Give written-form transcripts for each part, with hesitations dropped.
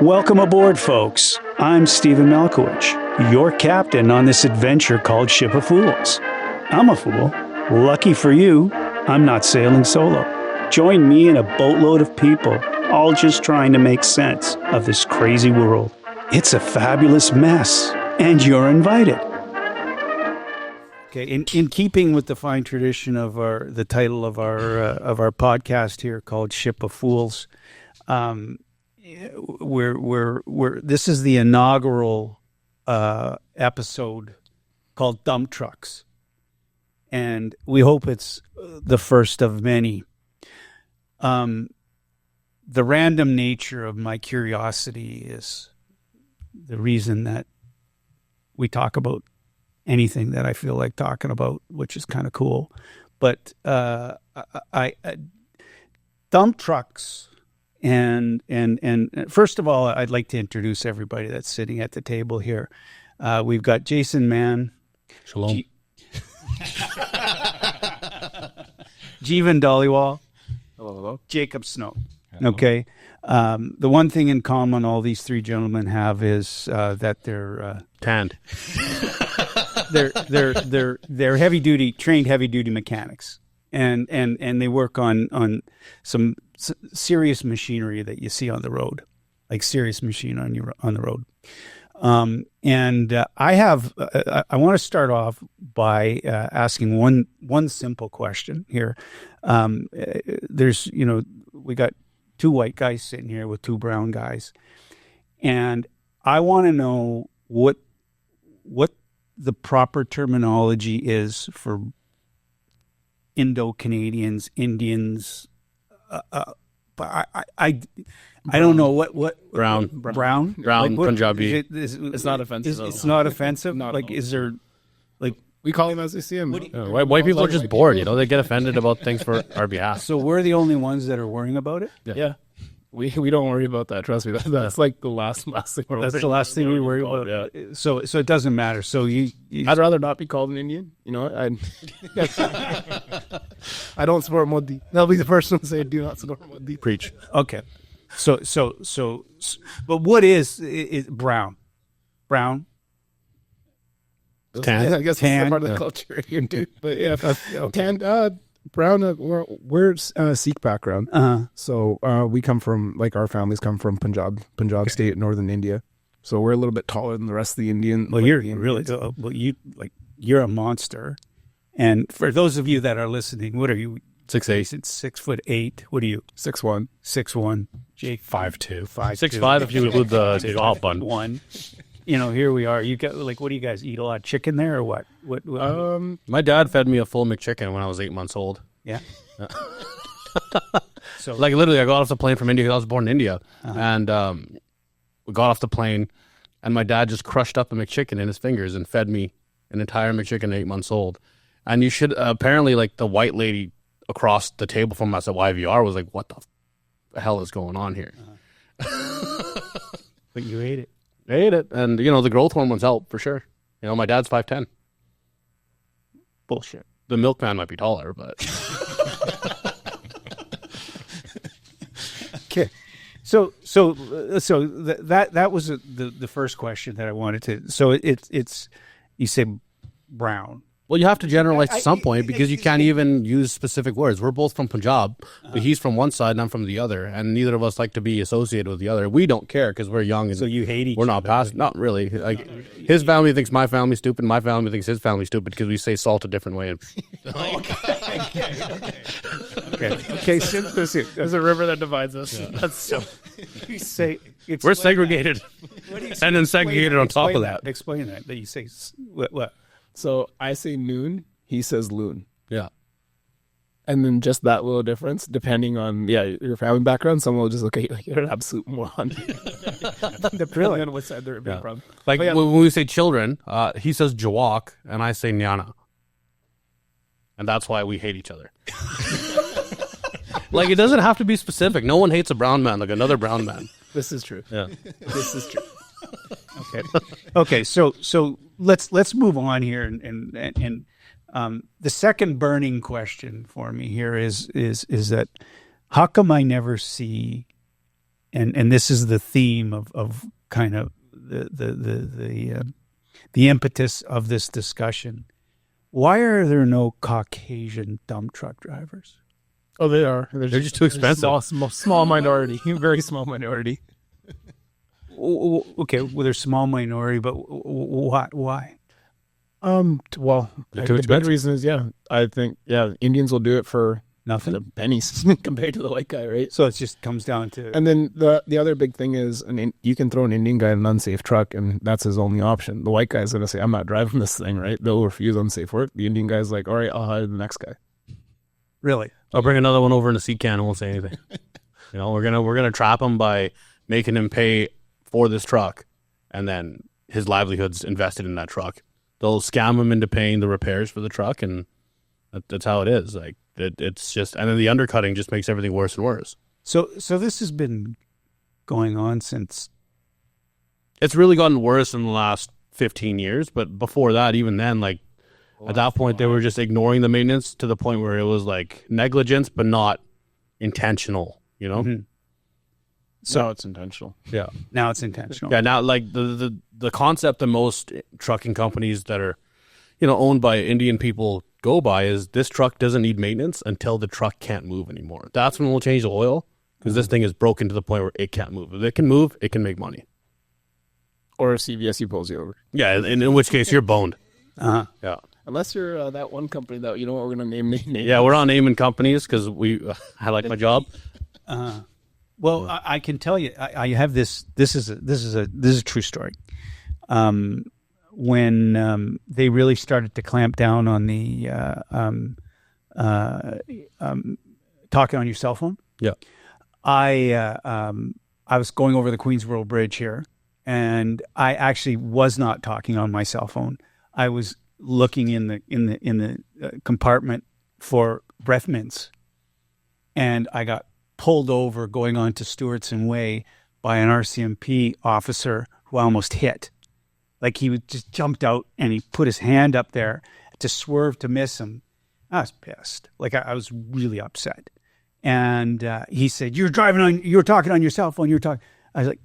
Welcome aboard, folks. I'm Steven Malkowich, your captain on this adventure called Ship of Fools. I'm a fool. Lucky for you, I'm not sailing solo. Join me and a boatload of people, all just trying to make sense of this crazy world. It's a fabulous mess, and you're invited. Okay, in keeping with the fine tradition of the title of our podcast here called Ship of Fools, this is the inaugural episode called Dumptrucks, and we hope it's the first of many. The random nature of my curiosity is the reason that we talk about anything that I feel like talking about, which is kind of cool. But dump trucks, and first of all, I'd like to introduce everybody that's sitting at the table here. We've got Jason Mann. Shalom. Jeevan Dhaliwal. Hello. Jacob Snow. Hello. Okay. The one thing in common all these three gentlemen have is that they're Tanned. they're trained heavy duty mechanics, and they work on some serious machinery that you see on the road, like serious machine on the road. I want to start off by asking one simple question here. We got two white guys sitting here with two brown guys, and I want to know what the proper terminology is for Indo-Canadians, Indians. But I don't know what Brown, like Punjabi. It's not offensive. It's not offensive. Not like, is there like? We call him as we see him. White people are just bored, you know. They get offended about things for our behalf. So we're the only ones that are worrying about it. Yeah. We don't worry about that. Trust me. That's like the last thing. That's the last thing we worry about. Yeah. So it doesn't matter. So I'd rather not be called an Indian. You know, I don't support Modi. That'll be the first one to say, "Do not support Modi." Preach. Okay. So, but what is brown? Brown. Tan. Yeah, I guess Tan. it's part of the culture here too. But yeah, tan. Brown. We're Sikh background. So we come from, like, our families come from Punjab state, northern India. So we're a little bit taller than the rest of the Indian. Well, you're you're a monster. And for those of you that are listening, what are you? 6'8". 6'8". What are you? 6'1". 6'1". Jake 5'2". 5'2". 6'5" if you include the jaw bun. 1. You know, here we are. You got, like, what do you guys eat? A lot of chicken there, or what? What? My dad fed me a full McChicken when I was 8 months old. Yeah. So, like, literally, I got off the plane from India because I was born in India, and we got off the plane, and my dad just crushed up a McChicken in his fingers and fed me an entire McChicken at 8 months old. And you should apparently, like, the white lady across the table from us at YVR was like, "What the hell is going on here?" But you ate it. I ate it, and you know the growth hormones help for sure. You know, my dad's 5'10". Bullshit. The milkman might be taller, but okay. So that was the first question that I wanted to. So it's you say brown. well, you have to generalize at some point because you can't even use specific words. We're both from Punjab, but he's from one side and I'm from the other, and neither of us like to be associated with the other. We don't care because we're young. And so you hate each other. We're not other. past. Not really. Like his family thinks my family's stupid. My family thinks his family's stupid because we say salt a different way. Okay. So There's a river that divides us. Yeah. That's so. you say We're segregated, and then segregated on top of that. Explain that. That you say what? So I say noon. He says loon. Yeah. And then just that little difference, depending on your family background, someone will just look at you like you're an absolute moron. Depending on what side they're from. Like when we say children, he says jawak, and I say nyana, and that's why we hate each other. Like it doesn't have to be specific. No one hates a brown man like another brown man. This is true. Yeah, this is true. Okay. So let's move on here, and the second burning question for me here is that how come I never see and this is the theme of kind of the impetus of this discussion. Why are there no Caucasian dump truck drivers? Oh, they are. They're just too expensive. Small minority, very small minority. Okay, well, they're small minority, but why? Well, They're too the big expensive. reason is, I think, Indians will do it for Nothing. the pennies compared to the white guy, right? So it just comes down to And then the other big thing is, you can throw an Indian guy in an unsafe truck, and that's his only option. The white guy's going to say, I'm not driving this thing, right? They'll refuse unsafe work. The Indian guy's like, all right, I'll hire the next guy. really. I'll bring another one over in a sea can and won't say anything. We're gonna trap him by making him pay for this truck, and then his livelihood's invested in that truck. They'll scam him into paying the repairs for the truck, and that's how it is. Like it's just, and then the undercutting just makes everything worse and worse. So this has been going on since. It's really gotten worse in the last 15 years, but before that, even then, like at that point, they were just ignoring the maintenance to the point where it was like negligence, but not intentional. Mm-hmm. So it's intentional. Yeah. Now it's intentional. Yeah, now like the concept that most trucking companies that are, owned by Indian people go by is this truck doesn't need maintenance until the truck can't move anymore. That's when we'll change the oil, because this thing is broken to the point where it can't move. If it can move, it can make money. Or CVSE pulls you over. Yeah, in which case you're boned. Uh-huh. Yeah. Unless you're that one company that, we're going to name. Yeah, we're not naming companies because I like my job. Well, I can tell you, I have this. This is a true story. When they really started to clamp down on the talking on your cell phone, Yeah. I was going over the Queensboro Bridge here, and I actually was not talking on my cell phone. I was looking in the compartment for breath mints, and I got pulled over going on to Stewartson Way by an RCMP officer who I almost hit. Like he just jumped out and he put his hand up there to swerve to miss him. I was pissed. Like I was really upset. And he said, "You're talking on your cell phone. You're talking." I was like,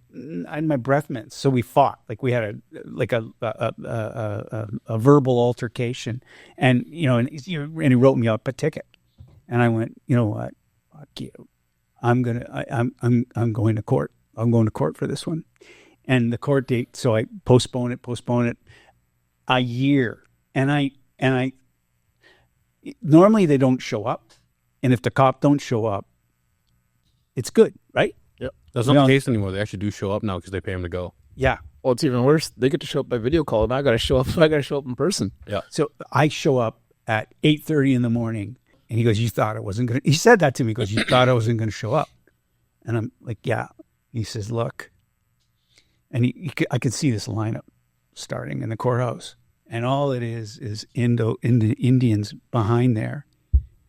"I had my breath mints." So we fought. Like we had a verbal altercation, and and he wrote me up a ticket. And I went, "You know what? Fuck you. I'm going to court. I'm going to court for this one." And the court date, so I postpone it a year. And I normally they don't show up. And if the cop don't show up, it's good, right? Yep. That's not the case anymore. They actually do show up now because they pay him to go. Yeah. Well, it's even worse. They get to show up by video call, and I got to show up in person. Yeah. So I show up at 8:30 in the morning, and he goes, "You thought I wasn't going to," he said that to me, he goes, "You thought I wasn't going to show up." And I'm like, "Yeah." He says, "Look." And I could see this lineup starting in the courthouse. And all it is Indians behind there.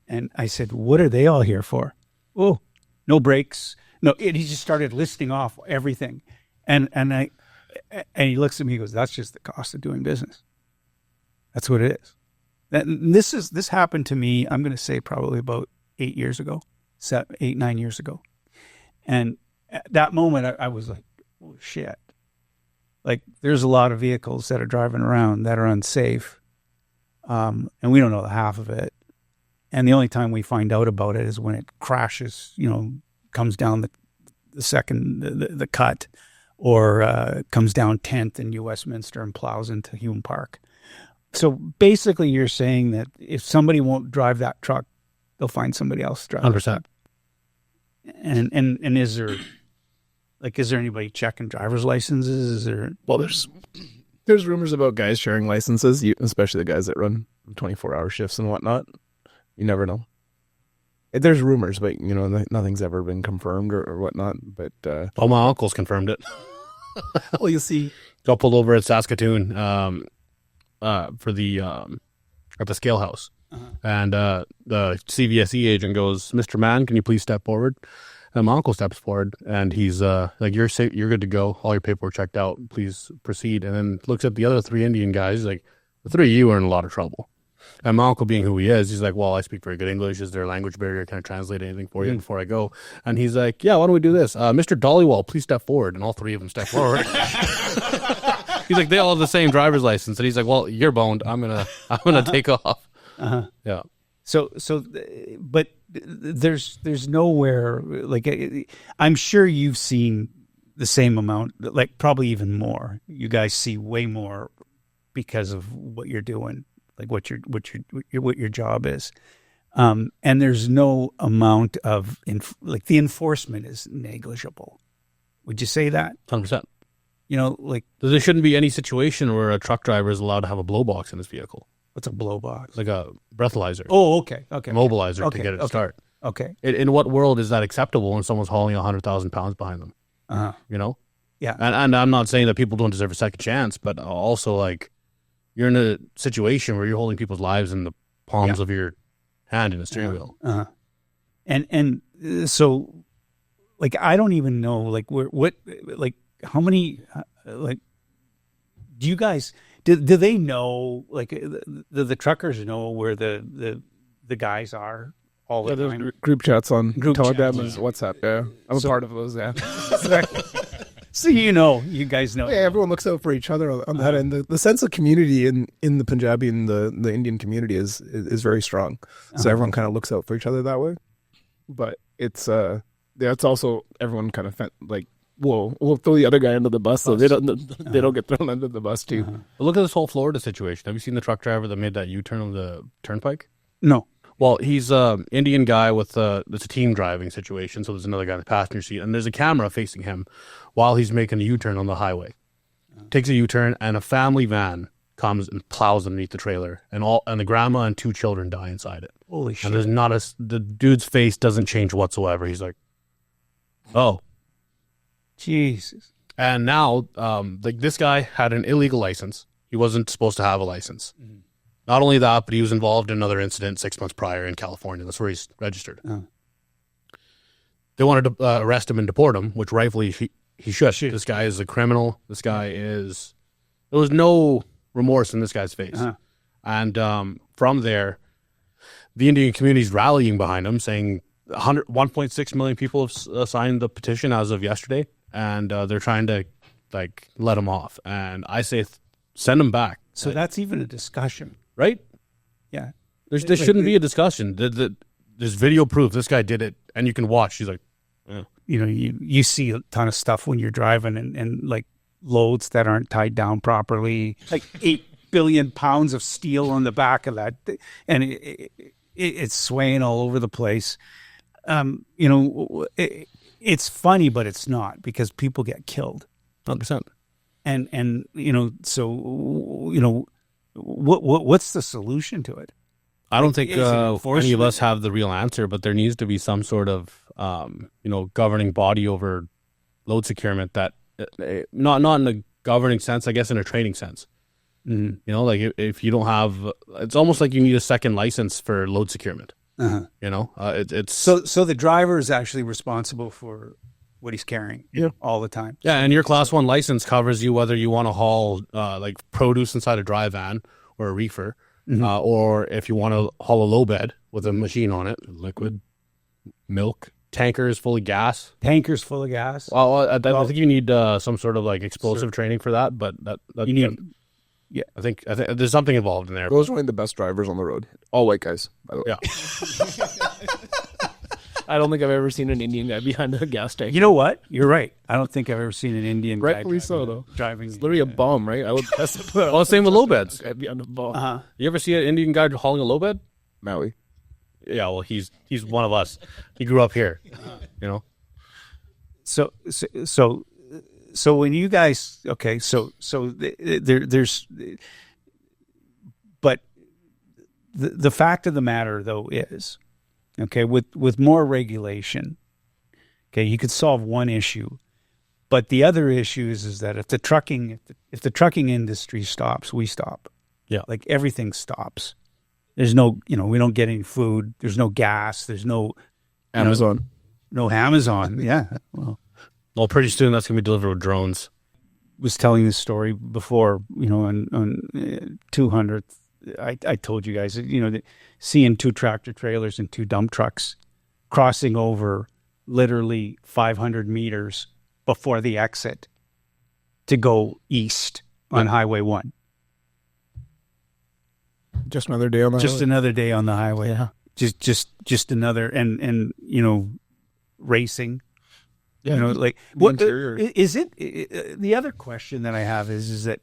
And I said, "What are they all here for?" "Oh, no breaks." No, he just started listing off everything. And he looks at me, he goes, "That's just the cost of doing business. That's what it is." This happened to me, I'm going to say probably about 8 years ago, 9 years ago. And at that moment, I was like, "Oh, shit." Like, there's a lot of vehicles that are driving around that are unsafe, and we don't know the half of it. And the only time we find out about it is when it crashes, comes down the cut, or comes down 10th in Westminster and plows into Hume Park. So basically, you're saying that if somebody won't drive that truck, they'll find somebody else to drive. 100%. And is there? Like, is there anybody checking driver's licenses? Is there? Well, there's rumors about guys sharing licenses, especially the guys that run 24-hour shifts and whatnot. You never know. There's rumors, but nothing's ever been confirmed or whatnot. But Well, my uncle's confirmed it. well, you see, Got pulled over at Saskatoon for the at the scale house, and the CVSE agent goes, "Mr. Mann, can you please step forward?" And my uncle steps forward, and he's like, "You're safe. You're good to go. All your paperwork checked out. Please proceed." And then looks at the other three Indian guys. He's like, "The three of you are in a lot of trouble." And my uncle, being who he is, he's like, well, I speak very good English. Is there a language barrier? Can I translate anything for you before I go? And he's like, yeah, why don't we do this? Mr. Dhaliwal, please step forward. And all three of them step forward. He's like, they all have the same driver's license. And he's like, well, you're boned. I'm gonna take off. Yeah. But there's nowhere, like, I'm sure you've seen the same amount, like probably even more. You guys see way more because of what you're doing, like what your job is. And there's no amount of like the enforcement is negligible. Would you say that? 100%. You know, like There shouldn't be any situation where a truck driver is allowed to have a blow box in his vehicle. what's a blow box? Like a breathalyzer. Oh, okay. Mobilizer to get it to start. Okay. In what world is that acceptable when someone's hauling 100,000 pounds behind them? You know? Yeah. And I'm not saying that people don't deserve a second chance, but also, like, you're in a situation where you're holding people's lives in the palms of your hand in a steering wheel. And so, like, I don't even know, like, how many, like, do you guys, do they know, like, the truckers know where the guys are all the time? There's group chats on Telegram and chats. WhatsApp. Yeah, I'm a part of those. Yeah. So you guys know. Yeah, everyone looks out for each other on that end. The sense of community in the Punjabi and the Indian community is very strong. So everyone kind of looks out for each other that way. But it's also everyone kind of like, whoa, we'll throw the other guy under the bus so they don't get thrown under the bus too. But look at this whole Florida situation. Have you seen the truck driver that made that U-turn on the turnpike? No. Well, he's an Indian guy with it's a team driving situation, so there's another guy in the passenger seat, and there's a camera facing him while he's making a U-turn on the highway. Takes a U-turn, and a family van comes and plows underneath the trailer, and the grandma and 2 children die inside it. Holy shit. And there's the dude's face doesn't change whatsoever. He's like, oh. Jesus. And now, like, this guy had an illegal license. He wasn't supposed to have a license. Not only that, but he was involved in another incident 6 months prior in California. That's where he's registered. They wanted to arrest him and deport him, which rightfully he should. This guy is a criminal. This guy is... There was no remorse in this guy's face. And from there, the Indian community is rallying behind him, saying 1.6 million people have signed the petition as of yesterday, and they're trying to, like, let him off. And I say send him back. So that's even a discussion. Right? Yeah. There shouldn't be a discussion. There's video proof. This guy did it, and you can watch. He's like, You know, you see a ton of stuff when you're driving and like loads that aren't tied down properly, like 8 billion pounds of steel on the back of that, and it's swaying all over the place. You know, it's funny, but it's not, because people get killed. 100%. And you know, so you know, what's the solution to it? I don't think any of us have the real answer, but there needs to be some sort of governing body over load securement that not in a governing sense, I guess in a training sense. You know, like if you don't have, it's almost like you need a second license for load securement. You know, it's so the driver is actually responsible for what he's carrying all the time. Yeah, and your Class 1 license covers you whether you want to haul like produce inside a dry van or a reefer, or if you want to haul a low bed with a machine on it, liquid, milk, tankers full of gas. Tankers full of gas. Well, I think you need some sort of like explosive training for that, but that you need. Yeah, I think there's something involved in there. Those are only the best drivers on the road. All white guys, by the way. Yeah. I don't think I've ever seen an Indian guy behind a gas tank. You know what? You're right. I don't think I've ever seen an Indian guy Rightfully so, though. driving. It's literally a bomb, right? I would. That's Well, same with low beds. I'd be on a bomb. You ever see an Indian guy hauling a low bed? Maui. Yeah, well, he's one of us. He grew up here, you know. So when you guys there's, but the fact of the matter though is, okay, with more regulation, okay, you could solve one issue, but the other issue is that if the trucking industry stops, we stop. Yeah, like everything stops. There's no, we don't get any food. There's no gas. There's no Amazon. No Amazon. Yeah. Well, pretty soon that's going to be delivered with drones. Was telling this story before, on 200th I told you guys, seeing 2 tractor trailers and 2 dump trucks crossing over literally 500 meters before the exit to go east on Highway 1. Just another day on the Just highway. another day on the highway. Yeah. Just another, and racing. Yeah, Like the what interior. is it? The other question that I have is that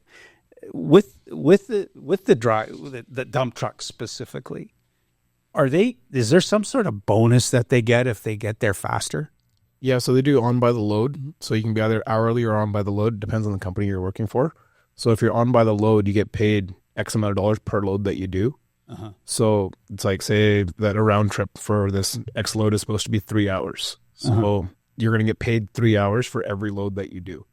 with the dump trucks specifically, is there some sort of bonus that they get if they get there faster? Yeah, so they do on by the load. So you can be either hourly or on by the load. Depends on the company you're working for. So if you're on by the load, you get paid X amount of dollars per load that you do. Uh-huh. So it's like, say that a round trip for this X load is supposed to be 3 hours. So you're going to get paid 3 hours for every load that you do.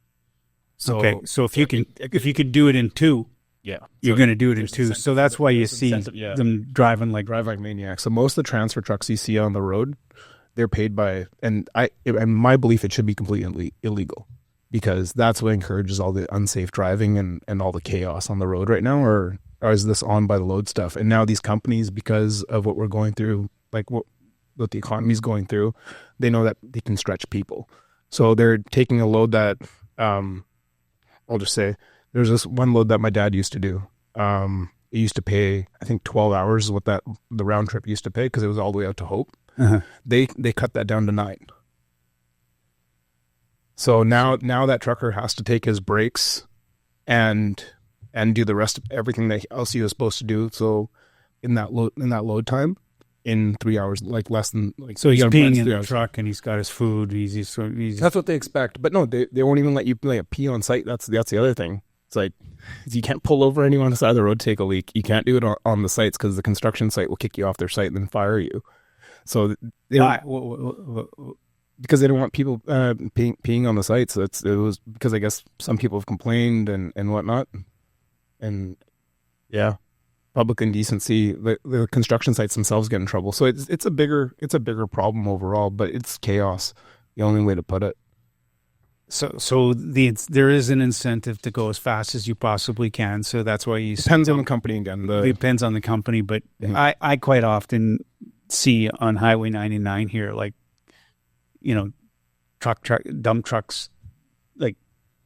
So, Okay, so if you can do it in 2, yeah, you're going to do it in 2. So that's why you see them driving like drive like maniacs. So most of the transfer trucks you see on the road, they're paid by, and my belief, it should be completely illegal, because that's what encourages all the unsafe driving and all the chaos on the road right now, or is this on by the load stuff. And now these companies, because of what we're going through, like what the economy's going through, they know that they can stretch people. So they're taking a load that, I'll just say, there's this one load that my dad used to do. It used to pay, I think 12 hours is what the round trip used to pay, because it was all the way out to Hope. They cut that down to 9. So now that trucker has to take his breaks and do the rest of everything that else he was supposed to do. So in that load time, in 3 hours, like less than like. So he's you know, peeing it's in 3 the hours. truck and he's got his food. He's That's what they expect, but no, they won't even let you pee on site. That's the other thing. It's like you can't pull over anyone on the side of the road to take a leak. You can't do it on the sites, because the construction site will kick you off their site and then fire you. So they don't, because they don't want people peeing on the site. So it was because I guess some people have complained and whatnot, and yeah, public indecency. The construction sites themselves get in trouble. So it's a bigger problem overall, but it's chaos. The only way to put it. So there is an incentive to go as fast as you possibly can. So that's why you Depends on the company again. depends on the company, but I quite often see on Highway 99 here, like, dump trucks, like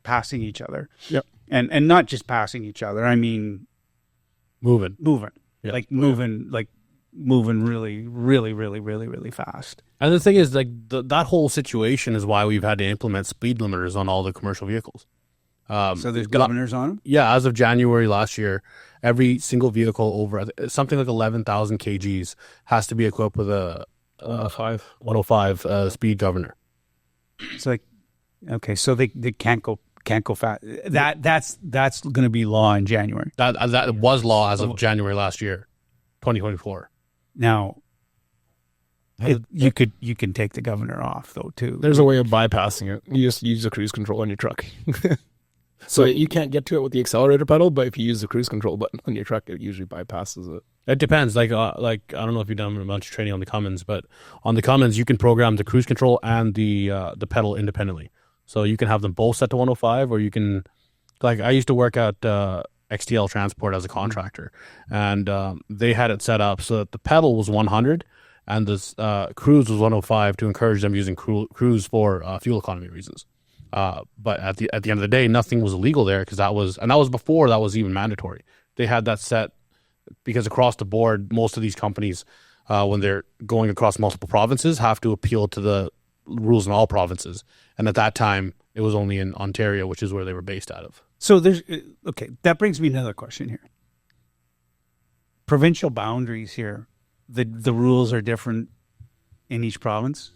passing each other. Yep. And not just passing each other. I mean, Moving. Yeah. Moving really, really, really, really, really fast. And the thing is, like, that whole situation is why we've had to implement speed limiters on all the commercial vehicles. So there's governors on them? Yeah, as of January last year, every single vehicle over something like 11,000 kgs has to be equipped with a 105 speed governor. It's like, okay, so they can't go fast. That's going to be law in January. That was law as of January last year, 2024. Now, you can take the governor off though too. There's a way of bypassing it. You just use the cruise control on your truck. So you can't get to it with the accelerator pedal, but if you use the cruise control button on your truck, it usually bypasses it. It depends. Like I don't know if you've done a bunch of training on the Cummins, but on the Cummins you can program the cruise control and the pedal independently. So you can have them both set to 105, or you can, like, I used to work at XTL Transport as a contractor, and they had it set up so that the pedal was 100 and the cruise was 105 to encourage them using cruise for fuel economy reasons. But at the end of the day, nothing was illegal there, because that was before that was even mandatory. They had that set because across the board, most of these companies, when they're going across multiple provinces, have to appeal to the rules in all provinces. And at that time, it was only in Ontario, which is where they were based out of. So there's okay. That brings me to another question here. Provincial boundaries here, the rules are different in each province.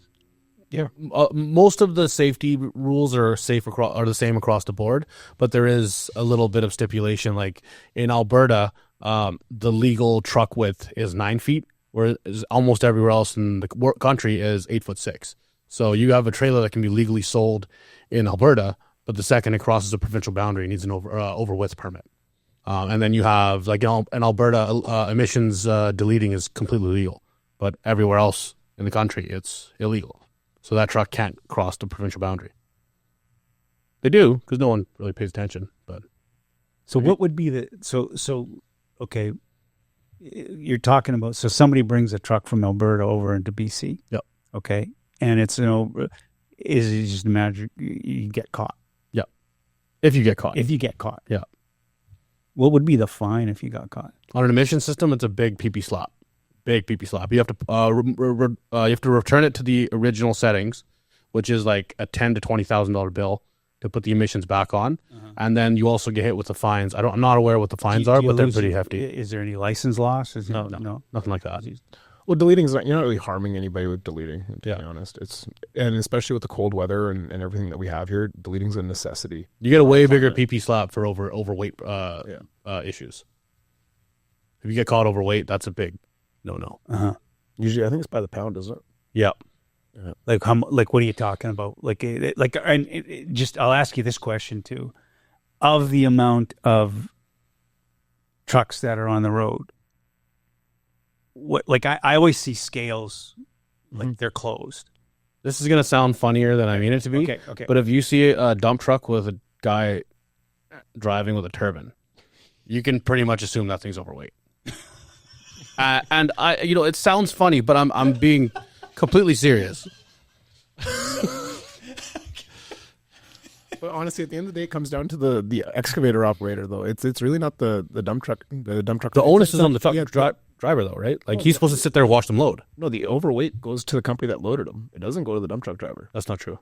Yeah, most of the safety rules are the same across the board, but there is a little bit of stipulation. Like in Alberta, the legal truck width is 9 feet, whereas almost everywhere else in the country is 8'6". So you have a trailer that can be legally sold in Alberta, but the second it crosses the provincial boundary, it needs an over width permit. And then you have, like, in Alberta, emissions deleting is completely legal, but everywhere else in the country it's illegal. So that truck can't cross the provincial boundary. They do, because no one really pays attention. But so what would be okay? you're talking about, so somebody brings a truck from Alberta over into BC. Yep. Okay. And it's, is it just a matter you get caught? Yep. If you get caught. If you get caught. Yeah. What would be the fine if you got caught? On an emission system, it's a big PP slap. Big PP slap. You have to you have to return it to the original settings, which is like a $10,000 to $20,000 bill to put the emissions back on, and then you also get hit with the fines. I'm not aware what the fines are, but they're pretty hefty. Is there any license loss? No, nothing like that. Well, deleting is not, you're not really harming anybody with deleting, to be honest. And especially with the cold weather and everything that we have here, deleting is a necessity. You get a way bigger PP slap for overweight issues. If you get caught overweight, that's a big no. Usually, I think it's by the pound, isn't it? Yep. Yeah. Like what are you talking about? I'll ask you this question too: of the amount of trucks that are on the road, I always see scales like they're closed. This is gonna sound funnier than I mean it to be. Okay. But if you see a dump truck with a guy driving with a turban, you can pretty much assume that thing's overweight. And I, it sounds funny, but I'm being completely serious. But honestly, at the end of the day, it comes down to the excavator operator, though. It's really not the dump truck. The dump truck. The onus is on the truck driver, though, right? Like he's supposed to sit there and watch them load. No, the overweight goes to the company that loaded them. It doesn't go to the dump truck driver. That's not true.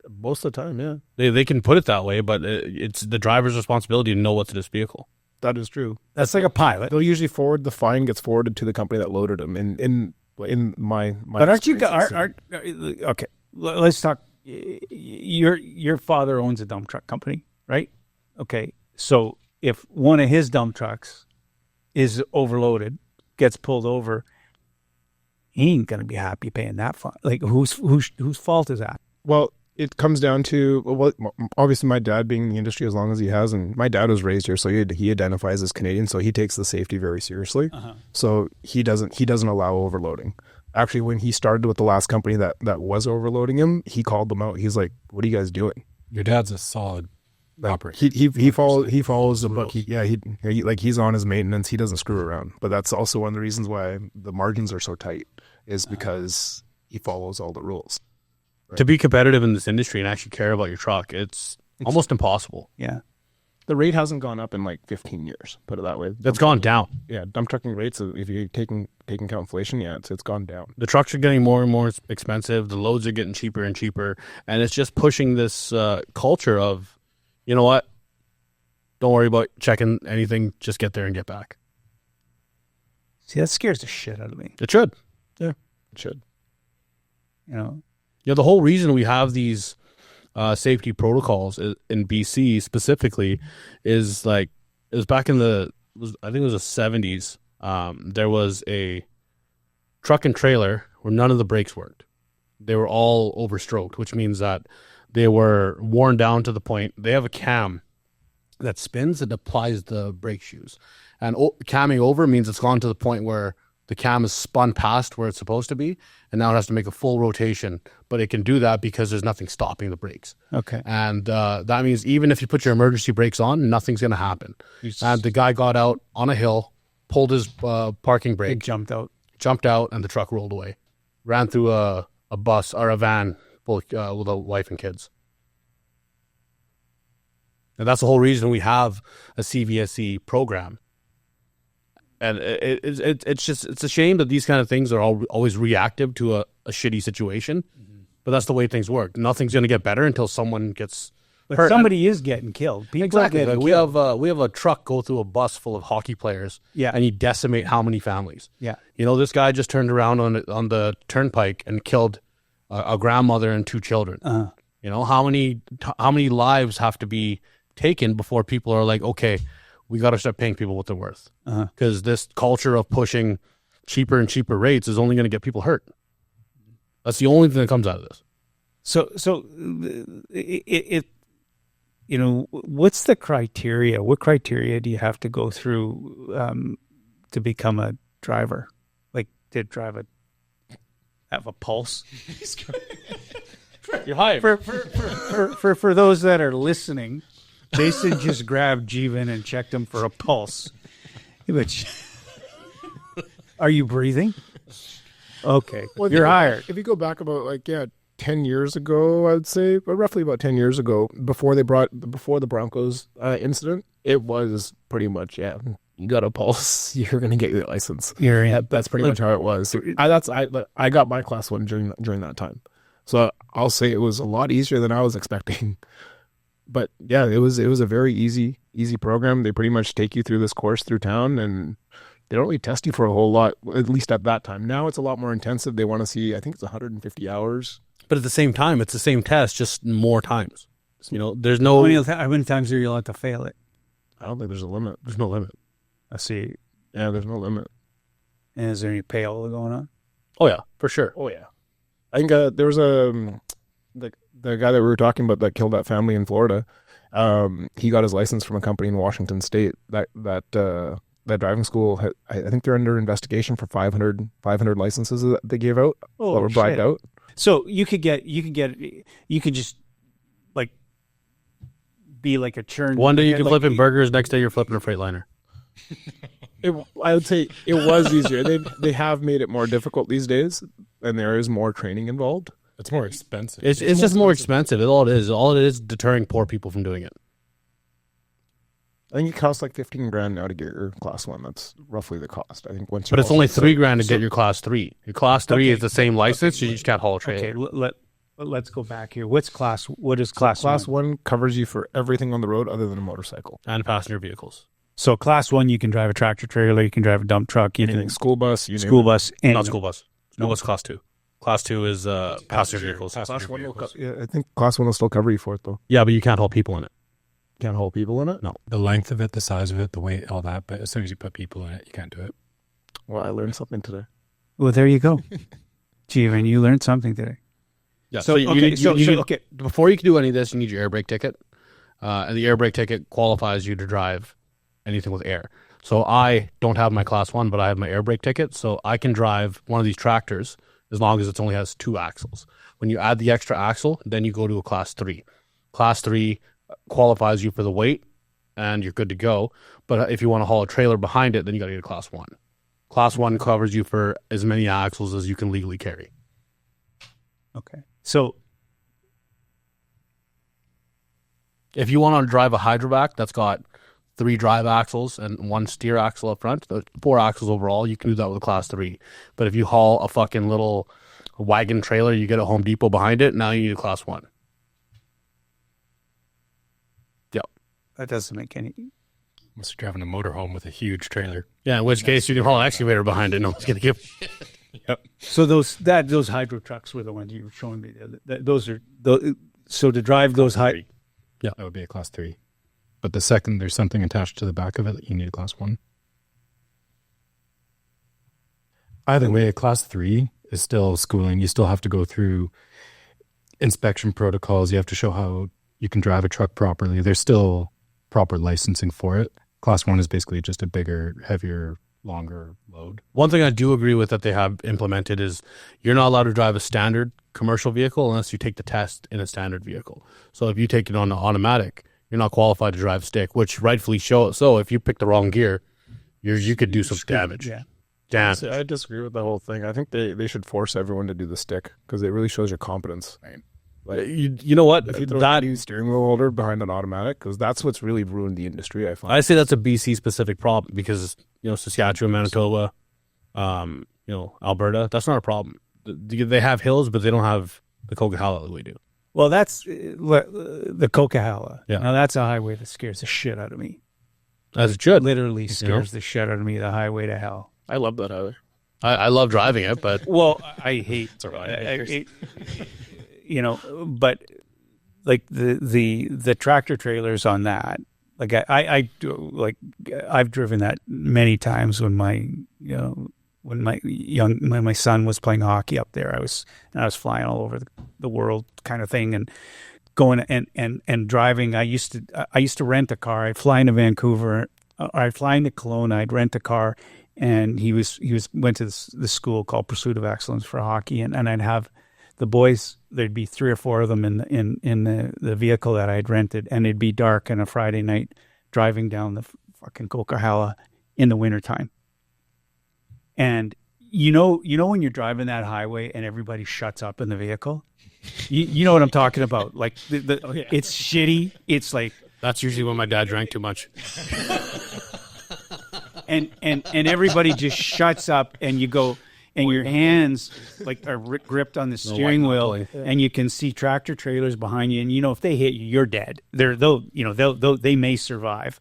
Most of the time, yeah. They can put it that way, but it's the driver's responsibility to know what's in his vehicle. That is true. That's like a pilot. They'll usually the fine gets forwarded to the company that loaded them. In my but aren't you okay? Let's talk. Your father owns a dump truck company, right? Okay, so if one of his dump trucks is overloaded, gets pulled over, he ain't gonna be happy paying that fine. Like whose fault is that? Well, it comes down to, obviously my dad being in the industry as long as he has, and my dad was raised here, so he identifies as Canadian, so he takes the safety very seriously. So he doesn't allow overloading. Actually, when he started with the last company that was overloading him, he called them out. He's like, "What are you guys doing?" Your dad's a solid operator. He follows the book. He's on his maintenance. He doesn't screw around. But that's also one of the reasons why the margins are so tight, is because he follows all the rules. Right. To be competitive in this industry and actually care about your truck, it's almost impossible. Yeah. The rate hasn't gone up in like 15 years, put it that way. It's gone down. Yeah, dump trucking rates, if you're taking account inflation, it's gone down. The trucks are getting more and more expensive. The loads are getting cheaper and cheaper. And it's just pushing this culture of, you know what? Don't worry about checking anything. Just get there and get back. See, that scares the shit out of me. It should. Yeah, it should. The whole reason we have these safety protocols in BC specifically is like, it was back in I think it was the 70s. There was a truck and trailer where none of the brakes worked. They were all overstroked, which means that they were worn down to the point. They have a cam that spins and applies the brake shoes. And camming over means it's gone to the point where the cam is spun past where it's supposed to be, and now it has to make a full rotation. But it can do that because there's nothing stopping the brakes. Okay. And that means even if you put your emergency brakes on, nothing's going to happen. And the guy got out on a hill, pulled his parking brake. It jumped out, and the truck rolled away. Ran through a bus or a van with a wife and kids. And that's the whole reason we have a CVSE program. And it's a shame that these kind of things are always reactive to a shitty situation. But that's the way things work. Nothing's going to get better until someone gets hurt. Somebody is getting killed. People exactly. are getting killed. We have a truck go through a bus full of hockey players. Yeah. And you decimate how many families. Yeah. This guy just turned around on the turnpike and killed a grandmother and 2 children. How many lives have to be taken before people are like, okay, we got to start paying people what they're worth, because this culture of pushing cheaper and cheaper rates is only going to get people hurt. That's the only thing that comes out of this. So what's the criteria? What criteria do you have to go through to become a driver? Like to have a pulse? You're hired. For those that are listening, Jason just grabbed Jeevan and checked him for a pulse, which Are you breathing? Okay, Well, you're hired. If you go back about 10 years ago, I would say, but roughly about 10 years ago, before the Broncos incident, it was pretty much, you got a pulse, you're going to get your license. That's pretty much how it was. I got my class 1 during that time. So I'll say it was a lot easier than I was expecting. But yeah, it was a very easy program. They pretty much take you through this course through town, and they don't really test you for a whole lot, at least at that time. Now it's a lot more intensive. They want to see, I think it's 150 hours. But at the same time, it's the same test, just more times. There's no... How many times are you allowed to fail it? I don't think there's a limit. There's no limit. I see. Yeah, there's no limit. And is there any payola going on? Oh, yeah, for sure. Oh, yeah. I think there was the guy that we were talking about that killed that family in Florida. He got his license from a company in Washington State. That driving school, I think they're under investigation for 500 licenses that they gave out that were blacked out. So you could just be like a churn. One day you can flip in burgers, next day you're flipping a Freightliner. I would say it was easier. They have made it more difficult these days, and there is more training involved. It's more expensive. It's just more expensive. All it is deterring poor people from doing it. I think it costs like $15,000 now to get your class 1. That's roughly the cost. I think once. But it's only $3,000 to get your class 3. Your class 3 is the same license. You just can't haul a trailer. Okay, let's go back here. What is class 1? Class 1 covers you for everything on the road other than a motorcycle And passenger vehicles. So class 1, you can drive a tractor trailer, you can drive a dump truck, anything, school bus, and not school bus. No, it's class 2. Class 2 is passenger vehicles. Class 1 I think class 1 will still cover you for it though. Yeah, but you can't haul people in it. Can't haul people in it? No. The length of it, the size of it, the weight, all that. But as soon as you put people in it, you can't do it. Well, I learned something today. Well, there you go. Jeevan, you learned something today. Yeah. So before you can do any of this, you need your air brake ticket. And the air brake ticket qualifies you to drive anything with air. So I don't have my class 1, but I have my air brake ticket. So I can drive one of these tractors as long as it only has 2 axles. When you add the extra axle, then you go to a class 3. Class 3 qualifies you for the weight, and you're good to go. But if you want to haul a trailer behind it, then you got to get a class 1. Class 1 covers you for as many axles as you can legally carry. Okay. So if you want to drive a hydrovac that's got 3 drive axles and 1 steer axle up front, 4 axles overall, you can do that with a class 3. But if you haul a fucking little wagon trailer, you get a Home Depot behind it, now you need a class 1. Yep. That doesn't make any... Unless you're driving a motorhome with a huge trailer. Yeah, in which case you can haul an excavator behind it. No one's going to give... Yep. So those hydro trucks were the ones you were showing me. So to drive those Yeah, that would be a class 3. But the second there's something attached to the back of it, you need a class 1. Either way, a class 3 is still schooling. You still have to go through inspection protocols. You have to show how you can drive a truck properly. There's still proper licensing for it. Class 1 is basically just a bigger, heavier, longer load. One thing I do agree with that they have implemented is you're not allowed to drive a standard commercial vehicle unless you take the test in a standard vehicle. So if you take it on an automatic, you're not qualified to drive stick, which rightfully so if you pick the wrong gear, you could do some damage. Yeah. Damn. See, I disagree with the whole thing. I think they should force everyone to do the stick because it really shows your competence. Right. Like, you know what? if you throw a new steering wheel holder behind an automatic, because that's what's really ruined the industry, I find. I say that's a BC specific problem because Saskatchewan, Manitoba, Alberta, that's not a problem. They have hills, but they don't have the Coquihalla that we do. Well, that's the Coquihalla. Yeah. Now that's a highway that scares the shit out of me. As it should. Literally scares the shit out of me. The highway to hell. I love that highway. I love driving it, but well, I hate. But like the tractor trailers on that. Like I've driven that many times when my son was playing hockey up there. I was flying all over the world kind of thing and going and driving. I used to rent a car. I'd fly into Vancouver. I'd fly into Kelowna. I'd rent a car, and he went to this school called Pursuit of Excellence for hockey, and I'd have the boys. There'd be 3 or 4 of them in the vehicle that I'd rented, and it'd be dark on a Friday night driving down the fucking Coquihalla in the wintertime. And you know when you're driving that highway and everybody shuts up in the vehicle? You know what I'm talking about. Like, it's shitty. It's like... That's usually when my dad drank too much. and everybody just shuts up, and you go... And your hands like are gripped on the steering wheel, and you can see tractor trailers behind you. And if they hit you, you're dead. They may survive,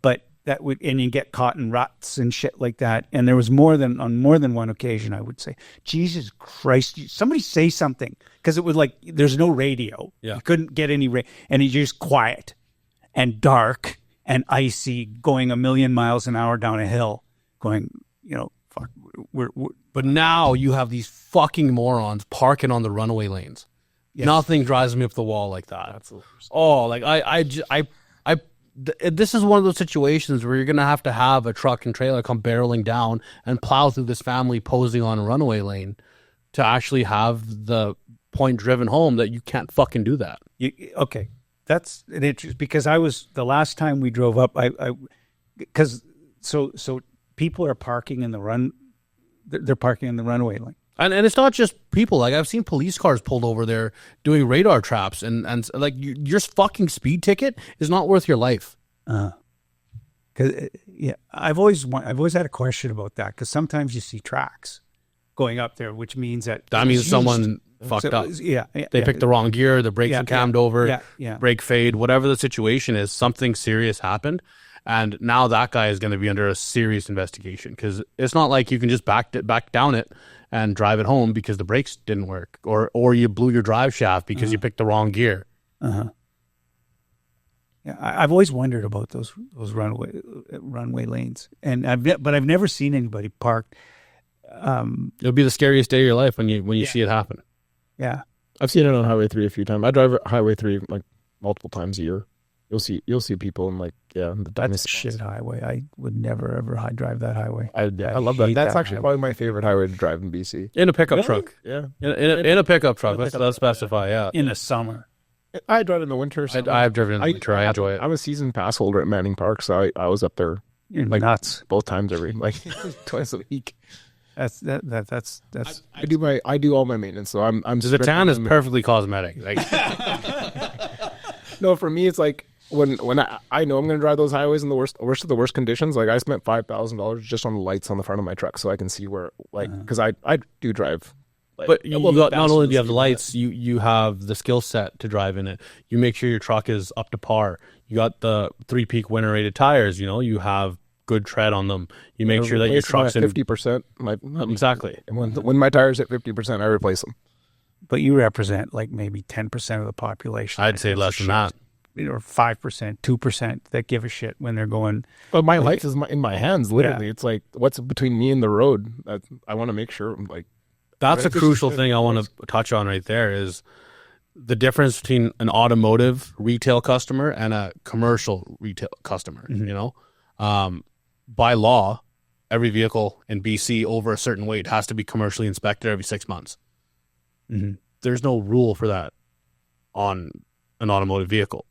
but that would, and you get caught in ruts and shit like that. And there was on more than one occasion, I would say, Jesus Christ, somebody say something, because it was like there's no radio. Yeah, you couldn't get any and it's just quiet and dark and icy, going a million miles an hour down a hill, going, fuck, we're But now you have these fucking morons parking on the runaway lanes. Yes. Nothing drives me up the wall like that. That's this is one of those situations where you're going to have a truck and trailer come barreling down and plow through this family posing on a runaway lane to actually have the point driven home that you can't fucking do that. Okay. That's an interest, because the last time we drove up, so people are parking in the they're parking in the runaway lane. And it's not just people. Like, I've seen police cars pulled over there doing radar traps, and like your fucking speed ticket is not worth your life. I've always had a question about that, because sometimes you see tracks going up there, which means that means someone fucked up. They picked the wrong gear, the brakes are cammed over, brake fade, whatever the situation is, something serious happened. And now that guy is going to be under a serious investigation, because it's not like you can just back down it and drive it home because the brakes didn't work, or you blew your drive shaft because you picked the wrong gear. Yeah, I've always wondered about those runway lanes, but I've never seen anybody parked. It'll be the scariest day of your life when you see it happen. Yeah, I've seen it on Highway 3 a few times. I drive Highway 3 like multiple times a year. You'll see people in that's a shit highway. I would never ever drive that highway. I love that. That's actually probably my favorite highway to drive in BC. In a pickup truck. Yeah. In a pickup truck. Let's specify. Yeah. In the summer. I drive in the winter. I've driven in the winter. I enjoy it. I'm a season pass holder at Manning Park, so I was up there. You're nuts. Both times twice a week. That's. I do all my maintenance, so I'm. The tan is perfectly cosmetic. Like, no, for me it's like. When I know I'm going to drive those highways in the worst of the worst conditions, like I spent $5,000 just on the lights on the front of my truck so I can see where, because I do drive. But not only do you have the lights, you have the skill set to drive in it. You make sure your truck is up to par. You got the 3-peak winter rated tires. You have good tread on them. You make sure that your truck's in 50%. Exactly. And when my tires hit 50%, I replace them. But you represent like maybe 10% of the population. I'd say less than that. Or 5%, 2% that give a shit when they're going. But my life is in my hands, literally. It's like, what's between me and the road? I want to make sure, that's a crucial thing I want to touch on right there, is the difference between an automotive retail customer and a commercial retail customer. Mm-hmm. By law, every vehicle in BC over a certain weight has to be commercially inspected every 6 months. Mm-hmm. There's no rule for that on an automotive vehicle.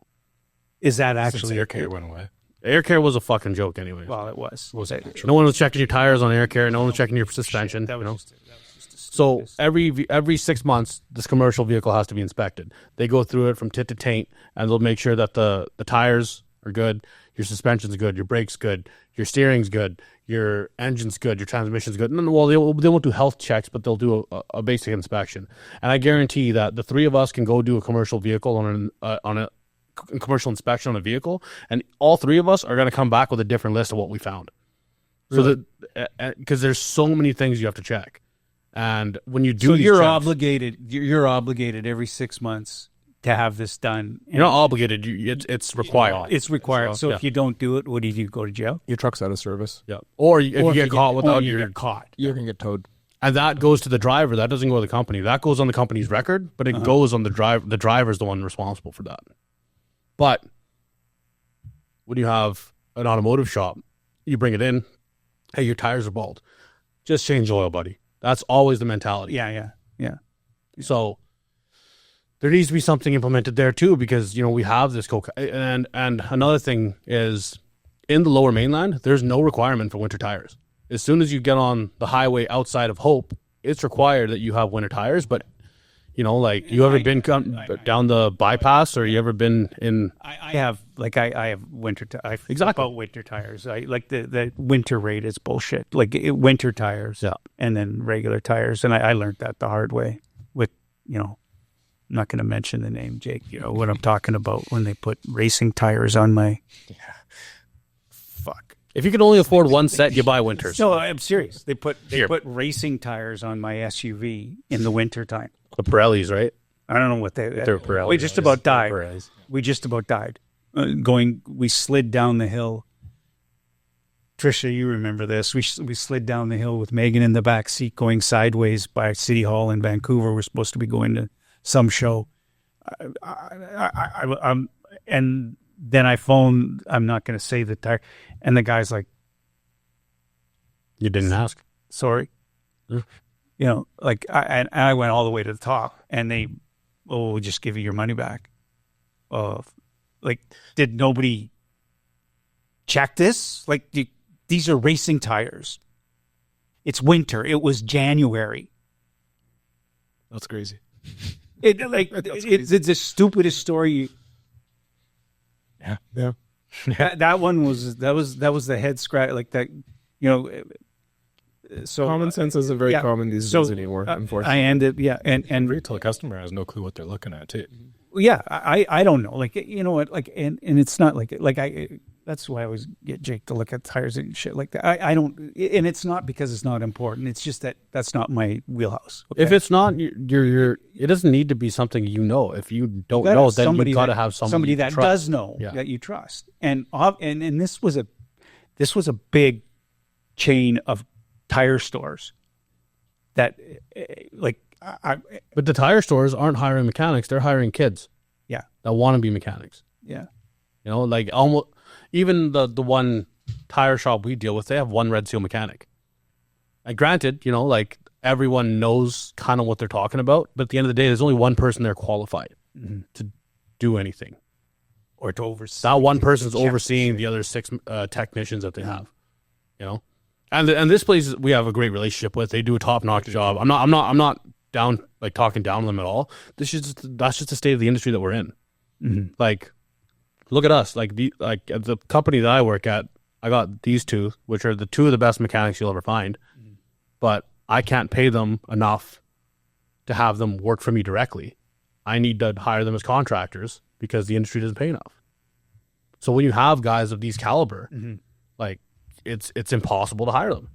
Is that actually air care went away? Air care was a fucking joke anyway. Well, it was. No one was checking your tires on air care. No one was checking your suspension. So every 6 months, this commercial vehicle has to be inspected. They go through it from tit to taint, and they'll make sure that the tires are good, your suspension's good, your brakes good, your steering's good, your engine's good, your transmission's good. Well, they won't do health checks, but they'll do a basic inspection. And I guarantee that the three of us can go do a commercial vehicle on a commercial inspection on a vehicle, and all three of us are going to come back with a different list of what we found. Really? So that, because there's so many things you have to check, and when you do, so you're obligated. You're obligated every 6 months to have this done. You're not obligated. It's required. It's required. So if you don't do it, what do you go to jail? Your truck's out of service. Yeah. Or if you get caught without, you get caught. You're gonna get towed. And that goes to the driver. That doesn't go to the company. That goes on the company's record, but it goes on the driver. The driver's the one responsible for that. But when you have an automotive shop, you bring it in, hey, your tires are bald. Just change oil, buddy. That's always the mentality. Yeah. So there needs to be something implemented there too, because we have this and another thing is, in the Lower Mainland, there's no requirement for winter tires. as soon as you get on the highway outside of Hope, it's required that you have winter tires. But you know, like, you ever been down the bypass, or you ever been in? I have winter. Exactly. About winter tires. I like the winter rate is bullshit. Like winter tires, and then regular tires, and I learned that the hard way. With I'm not going to mention the name, Jake. You know what I'm talking about when they put racing tires on my. Yeah. Fuck. If you can only afford one set, you buy winters. No, I'm serious. They put racing tires on my SUV in the winter time. The Pirellis, right? I don't know what they're Pirellis. We just about died. We just about died. We slid down the hill. Trisha, you remember this. We slid down the hill with Megan in the back seat going sideways by City Hall in Vancouver. We're supposed to be going to some show. And then I phoned, I'm not going to say the tire, and the guy's like, you didn't ask? Sorry. Like, I went all the way to the top, and they, we'll just give you your money back. Like, did nobody check this? Like, these are racing tires. It's winter. It was January. That's crazy. It's the stupidest story. Yeah. That one was the head scratch, like that. So common sense isn't very common these days anymore. Unfortunately, I ended and retail customer has no clue what they're looking at too. Yeah, I don't know. Like, you know what? Like, and it's not like that's why I always get Jake to look at tires and shit like that. I don't, and it's not because it's not important. It's just that's not my wheelhouse. Okay? If it's not, it doesn't need to be something you know. If you don't know, then you got to have somebody that does know that you trust. And this was a big chain of tire stores that but the tire stores aren't hiring mechanics; they're hiring kids. Yeah, that want to be mechanics. Yeah, like almost even the one tire shop we deal with, they have one Red Seal mechanic. And granted, like everyone knows kind of what they're talking about, but at the end of the day, there's only one person there qualified to do anything, or to oversee. That one person's overseeing the other 6 technicians that they have. And this place we have a great relationship with. They do a top-notch job. I'm not down, like, talking down on them at all. That's just the state of the industry that we're in. Mm-hmm. Like, look at us. Like at the company that I work at, I got these 2, which are the 2 of the best mechanics you'll ever find. Mm-hmm. But I can't pay them enough to have them work for me directly. I need to hire them as contractors because the industry doesn't pay enough. So when you have guys of these caliber, like, it's impossible to hire them.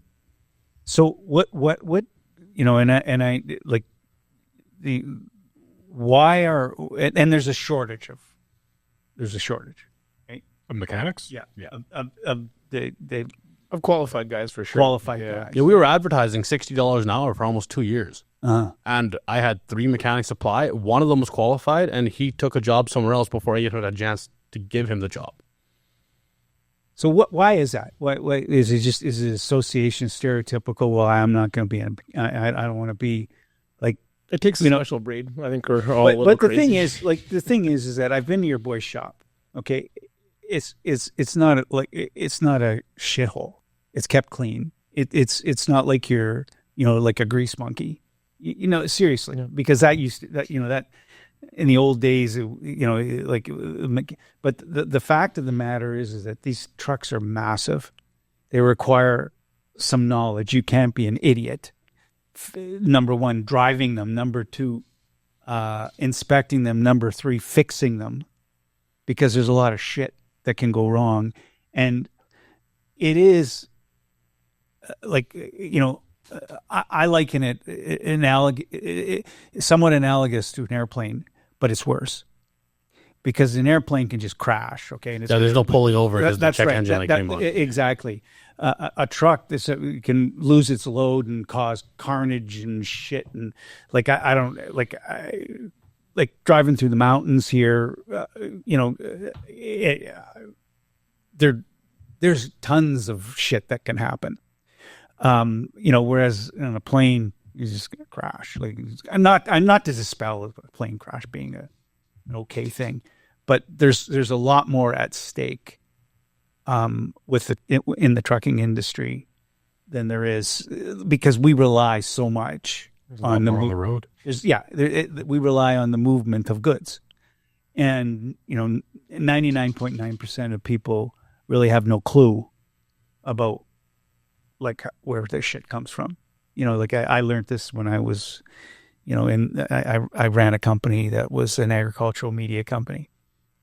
So what and I like the why are and there's a shortage, right? Of mechanics? Yeah. of qualified guys for sure. Qualified guys. Yeah, we were advertising $60 an hour for almost 2 years. And I had 3 mechanics apply. One of them was qualified, and he took a job somewhere else before I even had a chance to give him the job. So why is that? Why is it association stereotypical? Well, I'm not going to be. I don't want to be like. It takes a special breed. I think we're all a little but crazy. the thing is that I've been to your boy's shop. Okay, it's not it's not a shithole. It's kept clean. It's not like you're like a grease monkey. Seriously, because that used to, that in the old days, but the fact of the matter is that these trucks are massive. They require some knowledge. You can't be an idiot. Number 1, driving them. Number 2, inspecting them. Number 3, fixing them, because there's a lot of shit that can go wrong. And it is I liken it somewhat analogous to an airplane, but it's worse because an airplane can just crash. Okay, and there's no pulling over because the check engine came on. Exactly. A truck can lose its load and cause carnage and shit. And I don't like driving through the mountains here. There's tons of shit that can happen. Whereas in a plane, you're just gonna crash. Like, I'm not to dispel a plane crash being an okay thing, but there's a lot more at stake in the trucking industry than there is, because we rely so much on the road. We rely on the movement of goods. And, 99.9% of people really have no clue about like where their shit comes from. I learned this when I was, I ran a company that was an agricultural media company.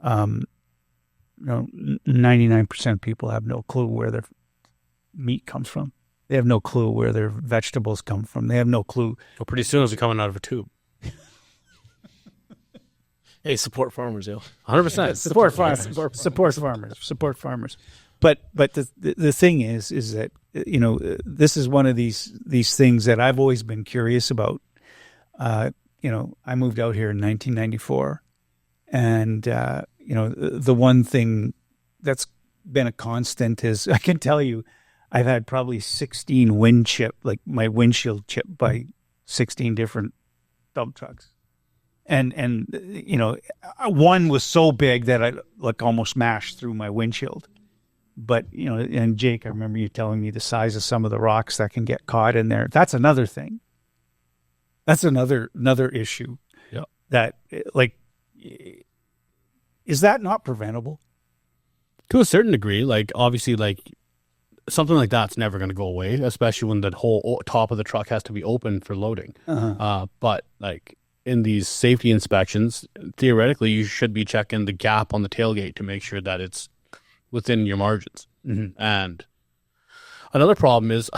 99% of people have no clue where their meat comes from. They have no clue where their vegetables come from. They have no clue. Well, pretty soon it's coming out of a tube. Hey, support farmers, 100%. Support farmers. Support farmers. But the thing is that this is one of these things that I've always been curious about. I moved out here in 1994, and the one thing that's been a constant is, I can tell you, I've had probably 16 my windshield chipped by 16 different dump trucks. And one was so big that I almost mashed through my windshield. But, and Jake, I remember you telling me the size of some of the rocks that can get caught in there. That's another thing. That's another issue. Yeah. That, is that not preventable? To a certain degree, obviously, something like that's never going to go away, especially when the whole top of the truck has to be open for loading. But in these safety inspections, theoretically, you should be checking the gap on the tailgate to make sure that it's within your margins. Mm-hmm. And another problem is,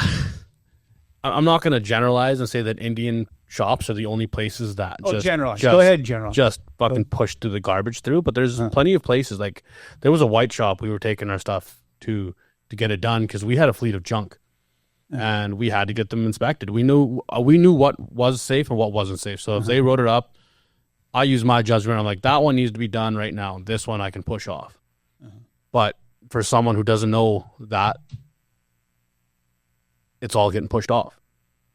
I'm not going to generalize and say that Indian shops are the only places that generalize. Go ahead, generalize. Just fucking push the garbage through. But there's plenty of places. There was a white shop we were taking our stuff to get it done because we had a fleet of junk. And we had to get them inspected. We knew what was safe and what wasn't safe. So if they wrote it up, I use my judgment. I'm like, that one needs to be done right now. This one I can push off. But for someone who doesn't know that, it's all getting pushed off.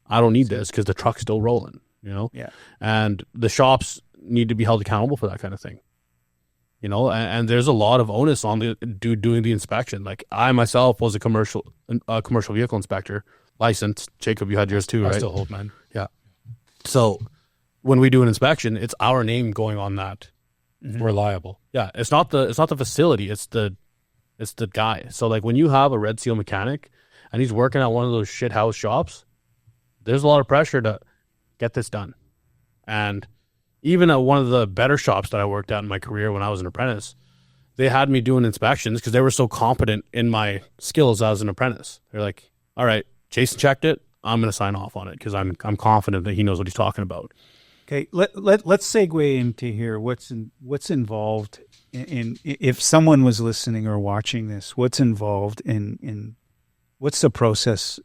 I don't need this because the truck's still rolling, Yeah. And the shops need to be held accountable for that kind of thing. And there's a lot of onus on the dude doing the inspection. I myself was a commercial vehicle inspector, licensed. Jacob, you had yours too, right? I still hold mine. Yeah. So when we do an inspection, it's our name going on that. We're liable. Yeah, it's not the facility, it's the guy. So when you have a Red Seal mechanic and he's working at one of those shit house shops, there's a lot of pressure to get this done. And even at one of the better shops that I worked at in my career when I was an apprentice, they had me doing inspections because they were so competent in my skills as an apprentice. They're like, all right, Jason checked it. I'm going to sign off on it because I'm confident that he knows what he's talking about. Okay, let's segue into here. What's involved in if someone was listening or watching this, what's involved in what's the process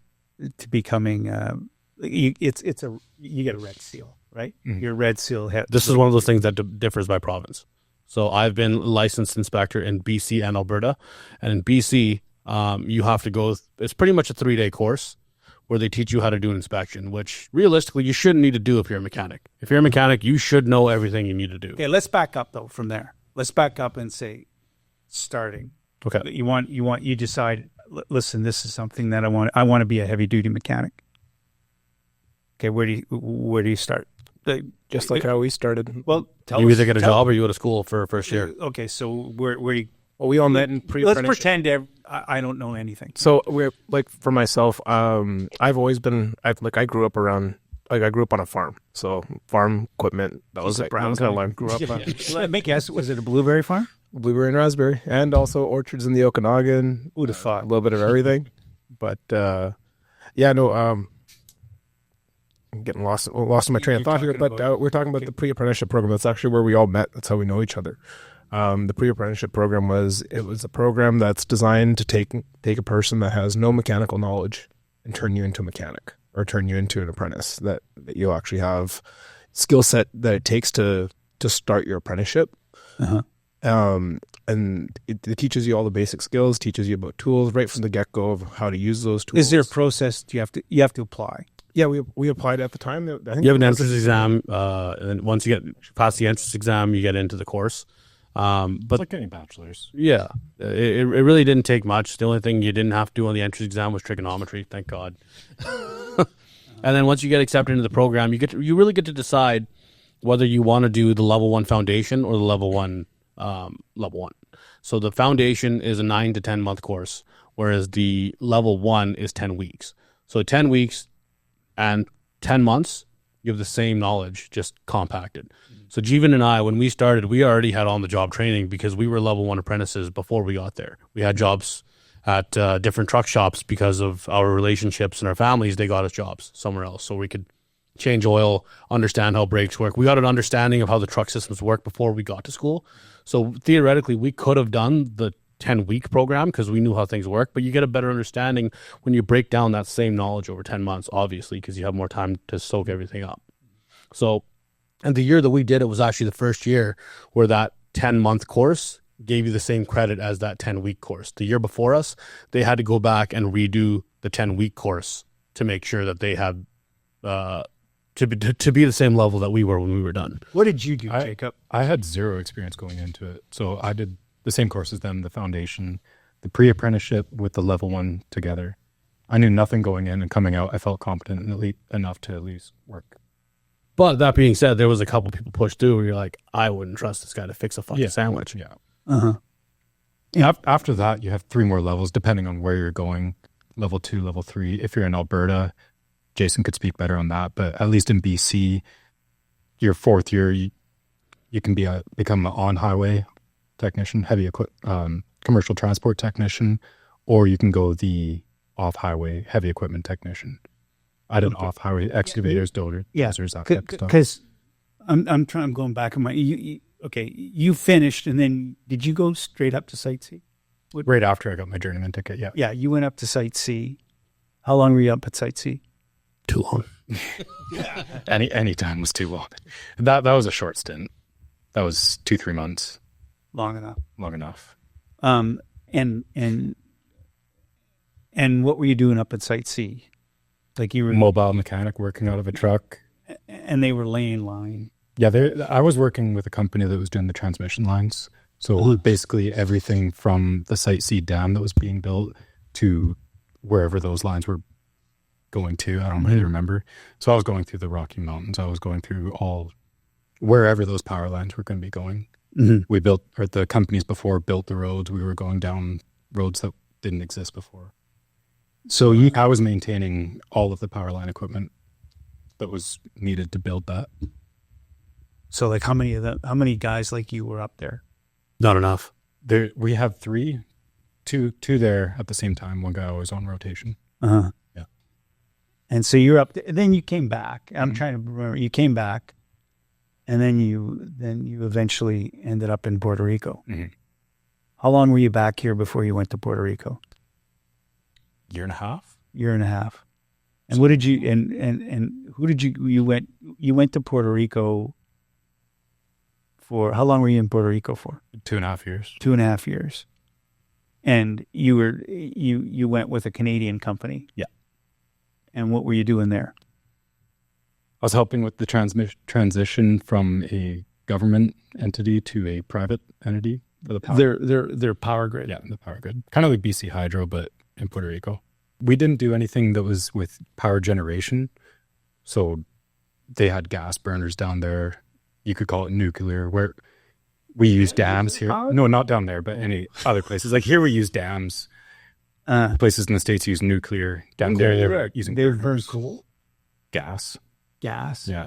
to becoming you get a Red Seal, right? Your Red Seal This is one of those things that differs by province. So I've been licensed inspector in BC and Alberta, and in BC, you have to go. It's pretty much a 3-day course where they teach you how to do an inspection, which realistically you shouldn't need to do if you're a mechanic. If you're a mechanic, you should know everything you need to do. Okay, let's back up though from there. Let's back up and say, starting. Okay, you decide. Listen, this is something that I want. I want to be a heavy duty mechanic. Okay, where do you start? Just like how we started. Well, you either get a job or you go to school for first year. Okay, so where you? Well, we all met in pre-apprenticeship. Let's pretend I don't know anything. So we're for myself, I've always been. I grew up around. I grew up on a farm, so farm equipment. That was it. Kind of learned. Grew up. Let me guess. Was it a blueberry farm? Blueberry and raspberry, and also orchards in the Okanagan. Who'd have thought? A little bit of everything, but yeah, no. I'm getting lost in my train of thought here, but we're talking about the pre-apprenticeship program. That's actually where we all met. That's how we know each other. The pre-apprenticeship program was a program that's designed to take a person that has no mechanical knowledge and turn you into a mechanic or turn you into an apprentice. That you'll actually have skill set that it takes to start your apprenticeship. And it teaches you all the basic skills, teaches you about tools right from the get-go of how to use those tools. Is there a process you have to apply? Yeah, we applied at the time. I think you have an entrance exam, and then once you get past the entrance exam, you get into the course. But It's like getting bachelor's. yeah, it really didn't take much. The only thing you didn't have to do on the entrance exam was trigonometry. Thank God. And then once you get accepted into the program, you really get to decide whether you want to do the level 1 foundation or the level 1 level 1. So the foundation is a 9 to 10 month course, whereas the level 1 is 10 weeks. So 10 weeks and 10 months, you have the same knowledge, just compacted. So Jeevan and I, when we started, we already had on-the-job training because we were level 1 apprentices before we got there. We had jobs at different truck shops because of our relationships and our families. They got us jobs somewhere else so we could change oil, understand how brakes work. We got an understanding of how the truck systems work before we got to school. So theoretically, we could have done the 10-week program because we knew how things work, but you get a better understanding when you break down that same knowledge over 10 months, obviously, because you have more time to soak everything up. So, and the year that we did it was actually the first year where that 10-month course gave you the same credit as that 10-week course. The year before us, they had to go back and redo the 10-week course to make sure that they had to be the same level that we were when we were done. What did you do, Jacob? I had zero experience going into it. So I did the same course as them, the foundation, the pre-apprenticeship with the level 1 together. I knew nothing going in, and coming out, I felt competent enough to at least work. But that being said, there was a couple people pushed through where you're like, I wouldn't trust this guy to fix a fucking sandwich. Yeah. Uh-huh. After that, you have 3 more levels, depending on where you're going. Level 2, level 3. If you're in Alberta, Jason could speak better on that, but at least in BC, your 4th year, you can become an on-highway technician, commercial transport technician, or you can go the off-highway heavy equipment technician. I did off-highway excavators, dozers, that type of stuff. Because I'm going back on my. You finished, and then did you go straight up to Site C? Right after I got my journeyman ticket, yeah. Yeah, you went up to Site C. How long were you up at Site C? Too long. Any time was too long. That was a short stint. That was 2-3 months. Long enough. Long enough. And what were you doing up at Site C? Like you were mobile mechanic working out of a truck, and they were laying line. Yeah, I was working with a company that was doing the transmission lines. So basically everything from the Site C dam that was being built to wherever those lines were going to. I don't really remember. So I was going through the Rocky Mountains. I was going through wherever those power lines were going to be going. Mm-hmm. The companies before built the roads. We were going down roads that didn't exist before. So I was maintaining all of the power line equipment that was needed to build that. So like how many guys like you were up there? Not enough. We have 3, two there at the same time. One guy was on rotation. Uh-huh. Yeah. And so you're up there, then you came back. I'm trying to remember. You came back, and then you eventually ended up in Puerto Rico. Mm-hmm. How long were you back here before you went to Puerto Rico? Year and a half. And what did you and who did you went to Puerto Rico for? How long were you in Puerto Rico for? 2.5 years. 2.5 years. And you went with a Canadian company. Yeah. And what were you doing there? I was helping with the transition from a government entity to a private entity for the power. Their power grid. Yeah, the power grid. Kind of like BC Hydro, but in Puerto Rico. We didn't do anything that was with power generation. So they had gas burners down there. You could call it nuclear, where we use dams here. No, not down there, but any other places. Like here we use dams. Places in the States use nuclear. Down there they're using very cool. Gas. Yeah.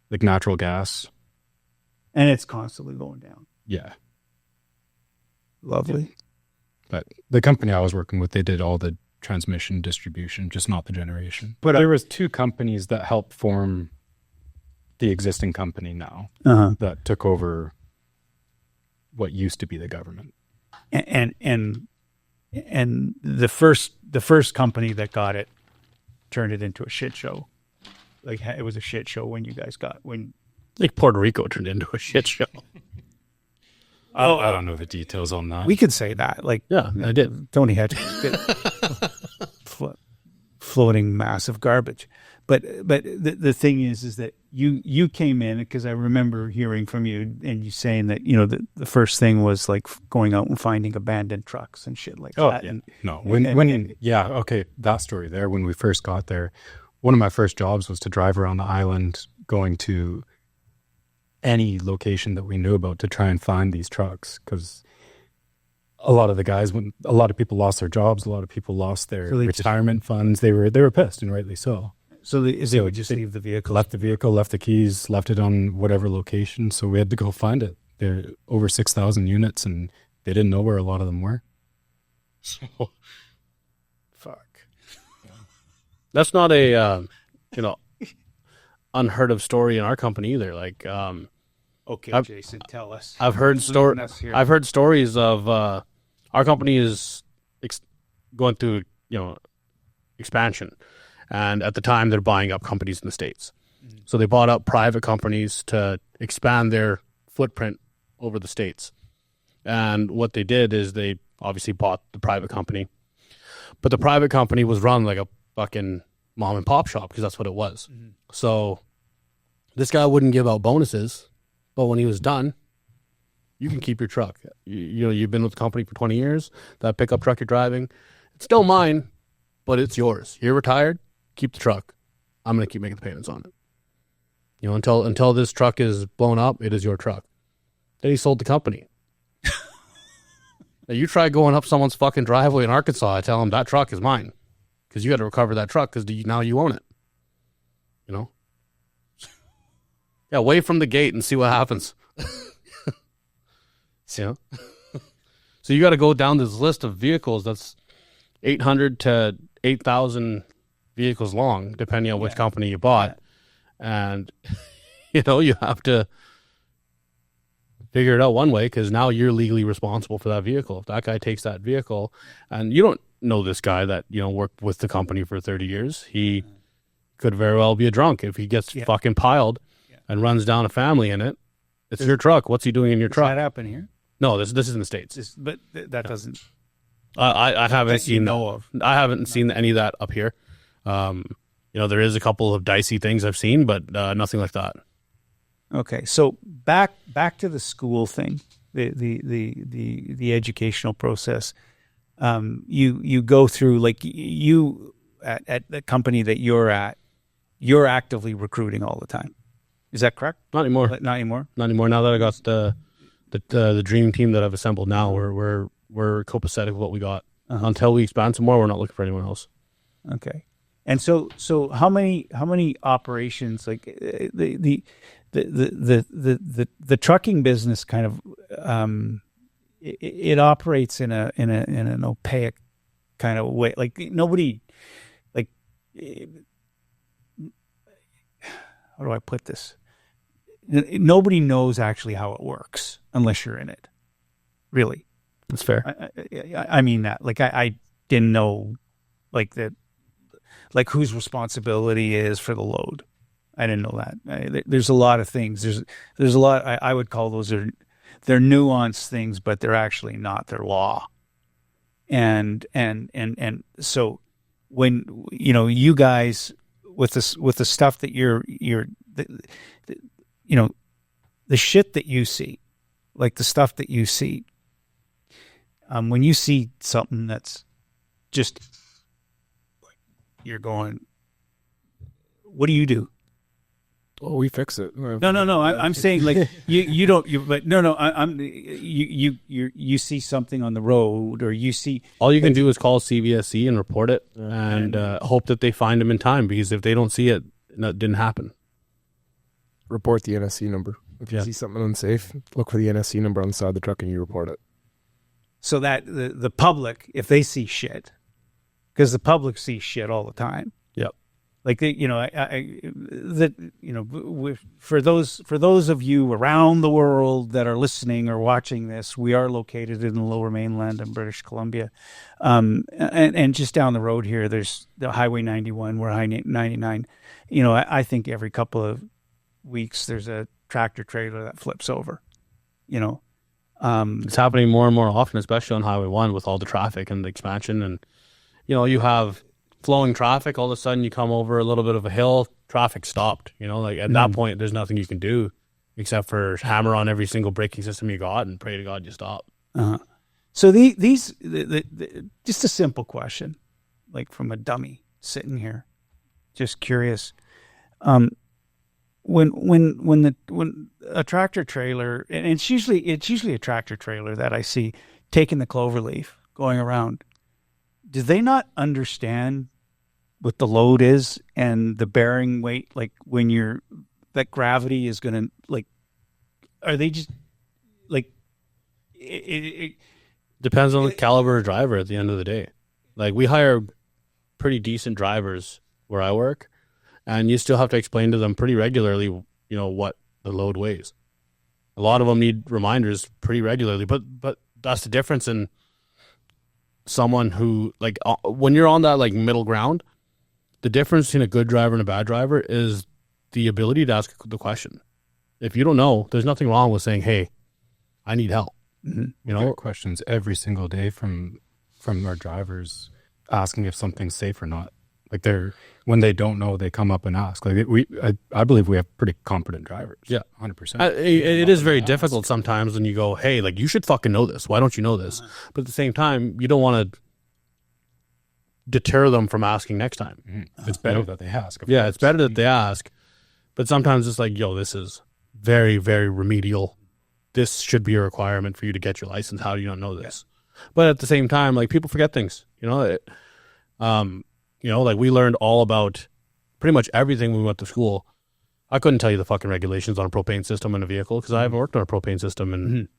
Like natural gas. And it's constantly going down. Yeah. Lovely. Yeah. But the company I was working with, they did all the transmission distribution, just not the generation. But there was 2 companies that helped form the existing company now that took over what used to be the government. And the first company that got it turned it into a shit show. Like it was a shit show when you guys Like Puerto Rico turned into a shit show. I don't know the details on that. We could say that. Like, yeah, I did. Tony had floating massive garbage. But the thing is that you came in, because I remember hearing from you and you saying that, you know, the first thing was like going out and finding abandoned trucks and shit like that. Yeah. And, No, okay, that story there, when we first got there, one of my first jobs was to drive around the island going to any location that we knew about to try and find these trucks, because a lot of the guys, when a lot of people lost their jobs, a lot of people lost their retirement funds, they were pissed, and rightly so. So they would just leave the vehicle. Left the keys, left it on whatever location. So we had to go find it. There over 6,000 units, and they didn't know where a lot of them were. So, fuck. That's not a unheard of story in our company either. Like, okay, Jason, tell us. I've heard stories of our company is going through expansion. And at the time, they're buying up companies in the States. Mm-hmm. So they bought up private companies to expand their footprint over the States. And what they did is they obviously bought the private company. But the private company was run like a fucking mom and pop shop, because that's what it was. Mm-hmm. So this guy wouldn't give out bonuses. But when he was done, you can keep your truck. You've been with the company for 20 years. That pickup truck you're driving, it's still mine, but it's yours. You're retired. Keep the truck. I'm going to keep making the payments on it. Until this truck is blown up, it is your truck. Then he sold the company. Now you try going up someone's fucking driveway in Arkansas, I tell him that truck is mine, because you got to recover that truck, because now you own it. Yeah, wave from the gate and see what happens. So you got to go down this list of vehicles that's 800 to 8,000 vehicles long, depending on which company you bought. Yeah. And, you have to figure it out one way, because now you're legally responsible for that vehicle. If that guy takes that vehicle, and you don't know this guy that, worked with the company for 30 years, he could very well be a drunk. If he gets fucking piled and runs down a family in it, it's your truck. What's he doing in your truck? Does that happen here? No, this is in the States. But that doesn't... I haven't seen of. I haven't seen any of that up here. There is a couple of dicey things I've seen, but nothing like that. Okay, so back to the school thing, the educational process. You go through, like, you at the company that you're at, you're actively recruiting all the time. Is that correct? Not anymore. Not anymore. Not anymore. Now that I got the dream team that I've assembled, now we're copacetic with what we got. Uh-huh. Until we expand some more, we're not looking for anyone else. Okay. And so how many operations, like the trucking business kind of it operates in an opaque kind of way. Like nobody, like, how do I put this? Nobody knows actually how it works unless you're in it. Really. That's fair. I mean that. Like I didn't know, like, that, like, whose responsibility is for the load. I didn't know that. There's a lot of things. There's a lot. I would call those they're nuanced things, but they're actually not. They're law. And so when you guys with the stuff that the shit that you see, like the stuff that you see. When you see something that's just, you're going, what do you do? Well, we fix it. No. I'm saying, like, you don't. You see something on the road, or you see. All you can do is call CVSC and report it, and hope that they find them in time. Because if they don't see it, it didn't happen. Report the NSC number. If you see something unsafe, look for the NSC number on the side of the truck and you report it. So that the public, if they see shit, because the public sees shit all the time. Yep. Like, for those of you around the world that are listening or watching this, we are located in the Lower Mainland in British Columbia, and just down the road here, there's the Highway 91, we're Highway 99. I think every couple of weeks there's a tractor trailer that flips over. It's happening more and more often, especially on Highway 1 with all the traffic and the expansion. And, you have flowing traffic. All of a sudden, you come over a little bit of a hill, traffic stopped. You know, like at that point, there's nothing you can do except for hammer on every single braking system you got and pray to God you stop. So just a simple question, like from a dummy sitting here, just curious. When a tractor trailer, and it's usually a tractor trailer that I see taking the clover leaf going around, do they not understand what the load is and the bearing weight? Like when that gravity is going to, like, are they just like it depends on the caliber of driver at the end of the day. Like we hire pretty decent drivers where I work, and you still have to explain to them pretty regularly, you know, what the load weighs. A lot of them need reminders pretty regularly, but that's the difference in someone who, like, when you're on that like middle ground, the difference between a good driver and a bad driver is the ability to ask the question. If you don't know, there's nothing wrong with saying, "Hey, I need help." You know, questions every single day from our drivers asking if something's safe or not. Like when they don't know, they come up and ask. Like I believe we have pretty competent drivers. Yeah, 100%. It is very difficult sometimes when you go, "Hey, like you should fucking know this. Why don't you know this?" But at the same time, you don't want to deter them from asking next time. It's better that they ask. Yeah, it's better that they ask. But sometimes it's like, "Yo, this is very, very remedial. This should be a requirement for you to get your license. How do you not know this?" But at the same time, like people forget things. You know, like we learned all about pretty much everything when we went to school. I couldn't tell you the fucking regulations on a propane system in a vehicle because I haven't worked on a propane system in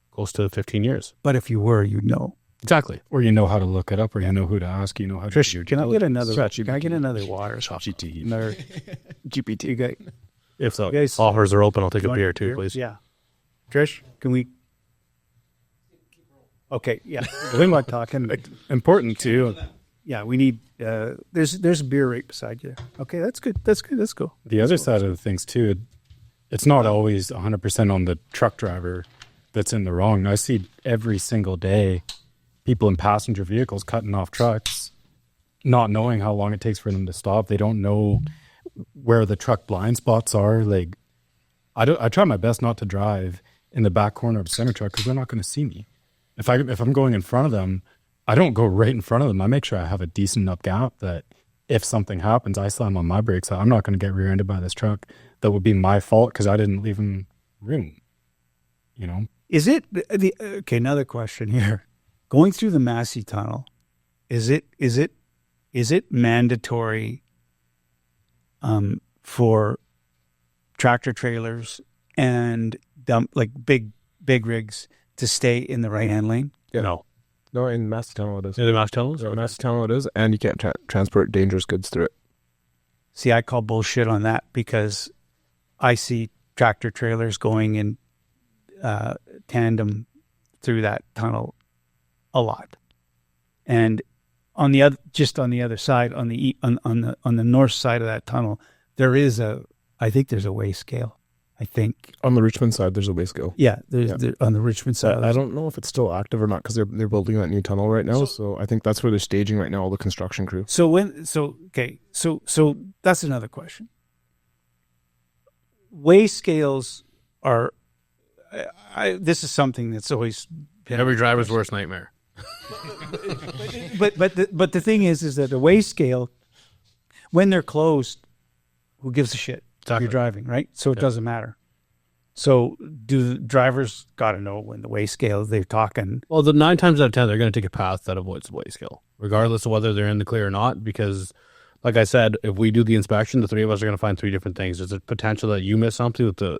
close to 15 years. But if you were, you'd know. Exactly. Or you know how to look it up, or you know who to ask. You know how to do your Can I get another? Scratch Can I get another water? GT. Another GPT guy. If so, Guys, offers are open. I'll take a want beer a too, beer? please. Yeah. Trish, can we? Okay, yeah. We're not talking. Important too. Yeah, we need. There's a beer right beside you. Okay, that's good. That's good. Let's go. The other side of the things too, it's not always 100% on the truck driver that's in the wrong. I see every single day people in passenger vehicles cutting off trucks, not knowing how long it takes for them to stop. They don't know where the truck blind spots are. Like, I try my best not to drive in the back corner of a center truck because they're not going to see me. If I'm going in front of them, I don't go right in front of them. I make sure I have a decent enough gap that if something happens, I slam on my brakes. I'm not going to get rear-ended by this truck. That would be my fault because I didn't leave him room. You know? Is it okay? Another question here. Going through the Massey Tunnel, is it mandatory for tractor trailers and big rigs to stay in the right-hand lane? Yeah. No, in Massey Tunnel it is. Yeah, the Mass Tunnels? So in Massey Tunnel it is, and you can't transport dangerous goods through it. See, I call bullshit on that because I see tractor trailers going in tandem through that tunnel a lot. And on the other side, on the north side of that tunnel, I think there's a weigh scale. I think On the Richmond side, there's a weigh scale. yeah, there's on the Richmond side. I don't know if it's still active or not because they're building that new tunnel right now. So I think that's where they're staging right now, all the construction crew. So that's another question. Weigh scales are. This is something that's always been Every driver's worst nightmare. but the thing is that the weigh scale, when they're closed, who gives a shit? Exactly. You're driving, right? So it doesn't matter. So do the drivers got to know when the weigh scale they're talking? Well, the 9 times out of 10, they're going to take a path that avoids the weigh scale, regardless of whether they're in the clear or not. Because, like I said, if we do the inspection, the three of us are going to find 3 different things. There's a potential that you miss something that the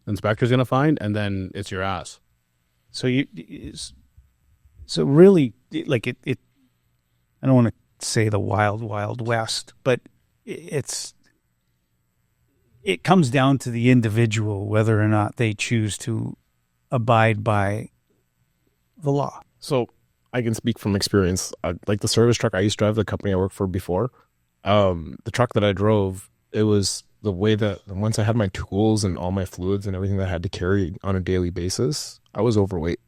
inspector's going to find, and then it's your ass. So really, like it. I don't want to say the wild, wild west, but it comes down to the individual whether or not they choose to abide by the law. So I can speak from experience. Like the service truck I used to drive, the company I worked for before, the truck that I drove, it was the way that once I had my tools and all my fluids and everything that I had to carry on a daily basis, I was overweight.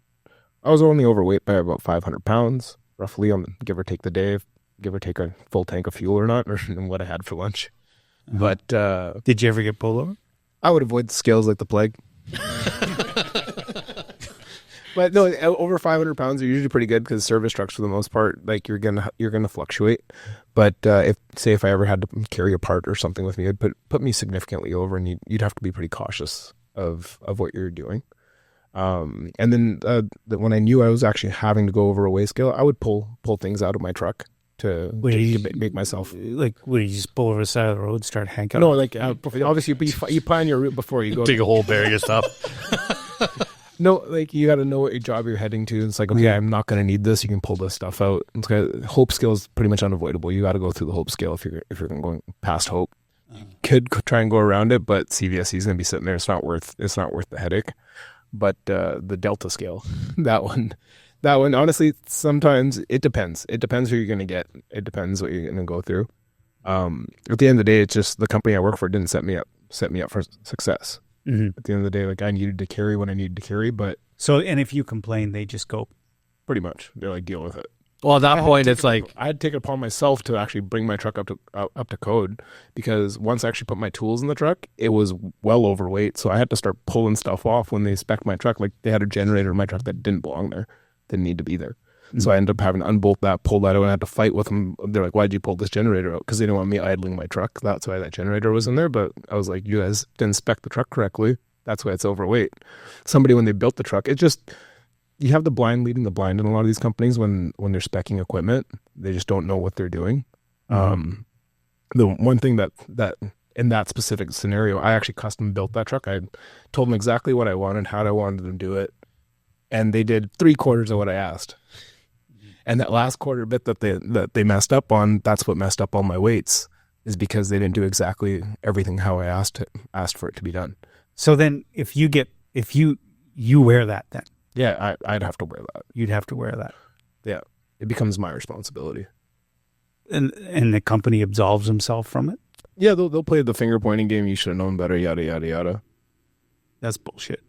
I was only overweight by about 500 pounds, roughly, on give or take the day. give or take a full tank of fuel or not, or what I had for lunch. But Did you ever get pulled over? I would avoid the scales like the plague. But no, over 500 pounds are usually pretty good because service trucks, for the most part, like you're gonna fluctuate. But if I ever had to carry a part or something with me, it'd put me significantly over, and you'd have to be pretty cautious of what you're doing. And then when I knew I was actually having to go over a weigh scale, I would pull things out of my truck to make myself. Like, would you just pull over the side of the road and start hanking? No, like obviously you plan your route before you go. Dig a hole, bury your stuff. No, like you got to know what your job you're heading to. It's like, okay, I'm not going to need this. You can pull this stuff out. Hope scale is pretty much unavoidable. You got to go through the hope scale if you're going past hope. You could try and go around it, but CVSE is going to be sitting there. It's not worth the headache. But the Delta scale, that one, honestly, sometimes it depends. It depends who you're going to get. It depends what you're going to go through. At the end of the day, it's just the company I work for didn't set me up for success. At the end of the day, like I needed to carry what I needed to carry, but and if you complain, they just go. Pretty much, they're like, deal with it. Well, at that point, it's like I had to take it upon myself to actually bring my truck up to code, because once I actually put my tools in the truck, it was well overweight. So I had to start pulling stuff off when they spec'd my truck. Like they had a generator in my truck that didn't belong there, didn't need to be there. So I ended up having to unbolt that, pull that out, and I had to fight with them. They're like, why'd you pull this generator out? Because they didn't want me idling my truck. That's why that generator was in there. But I was like, you guys didn't spec the truck correctly. That's why it's overweight. Somebody, when they built the truck, you have the blind leading the blind in a lot of these companies when they're speccing equipment. They just don't know what they're doing. The one thing that in that specific scenario, I actually custom built that truck. I told them exactly what I wanted, how I wanted them to do it, and they did 3/4 of what I asked. And that last quarter bit that they messed up on, that's what messed up all my weights, is because they didn't do exactly everything how I asked for it to be done. So then, if you wear that, then yeah, I'd have to wear that. You'd have to wear that. Yeah, it becomes my responsibility. And the company absolves himself from it. Yeah, they'll play the finger pointing game. You should have known better. Yada yada yada. That's bullshit.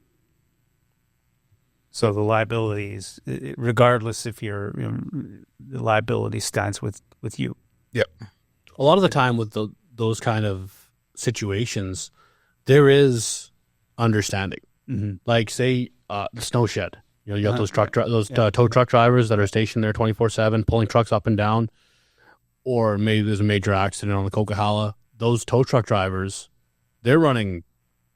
So the liability is, regardless if the liability stands with you. Yep. a lot of the time with those kind of situations, there is understanding. Mm-hmm. Like say the snow shed. You know, you got those tow truck drivers that are stationed there 24/7, pulling trucks up and down. Or maybe there's a major accident on the Coquihalla. Those tow truck drivers, they're running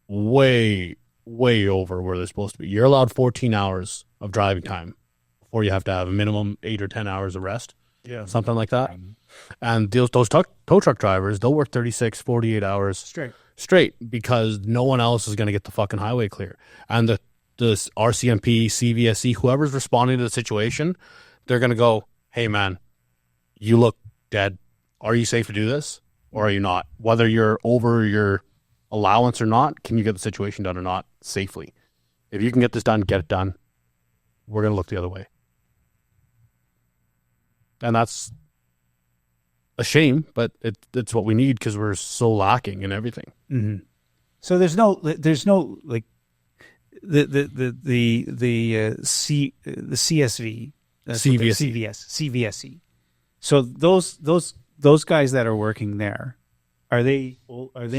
way over where they're supposed to be. You're allowed 14 hours of driving time before you have to have a minimum 8 or 10 hours of rest. Yeah, something like that. And those tow truck drivers, they'll work 36, 48 hours straight because no one else is going to get the fucking highway clear. And the RCMP, CVSE, whoever's responding to the situation, they're going to go, hey, man, you look dead. Are you safe to do this or are you not? Whether you're over your allowance or not, can you get the situation done or not safely? If you can get this done, get it done. We're going to look the other way. And that's a shame, but it's what we need because we're so lacking in everything. Mm-hmm. So there's no like the CSV, CVSE. So those guys that are working there, are they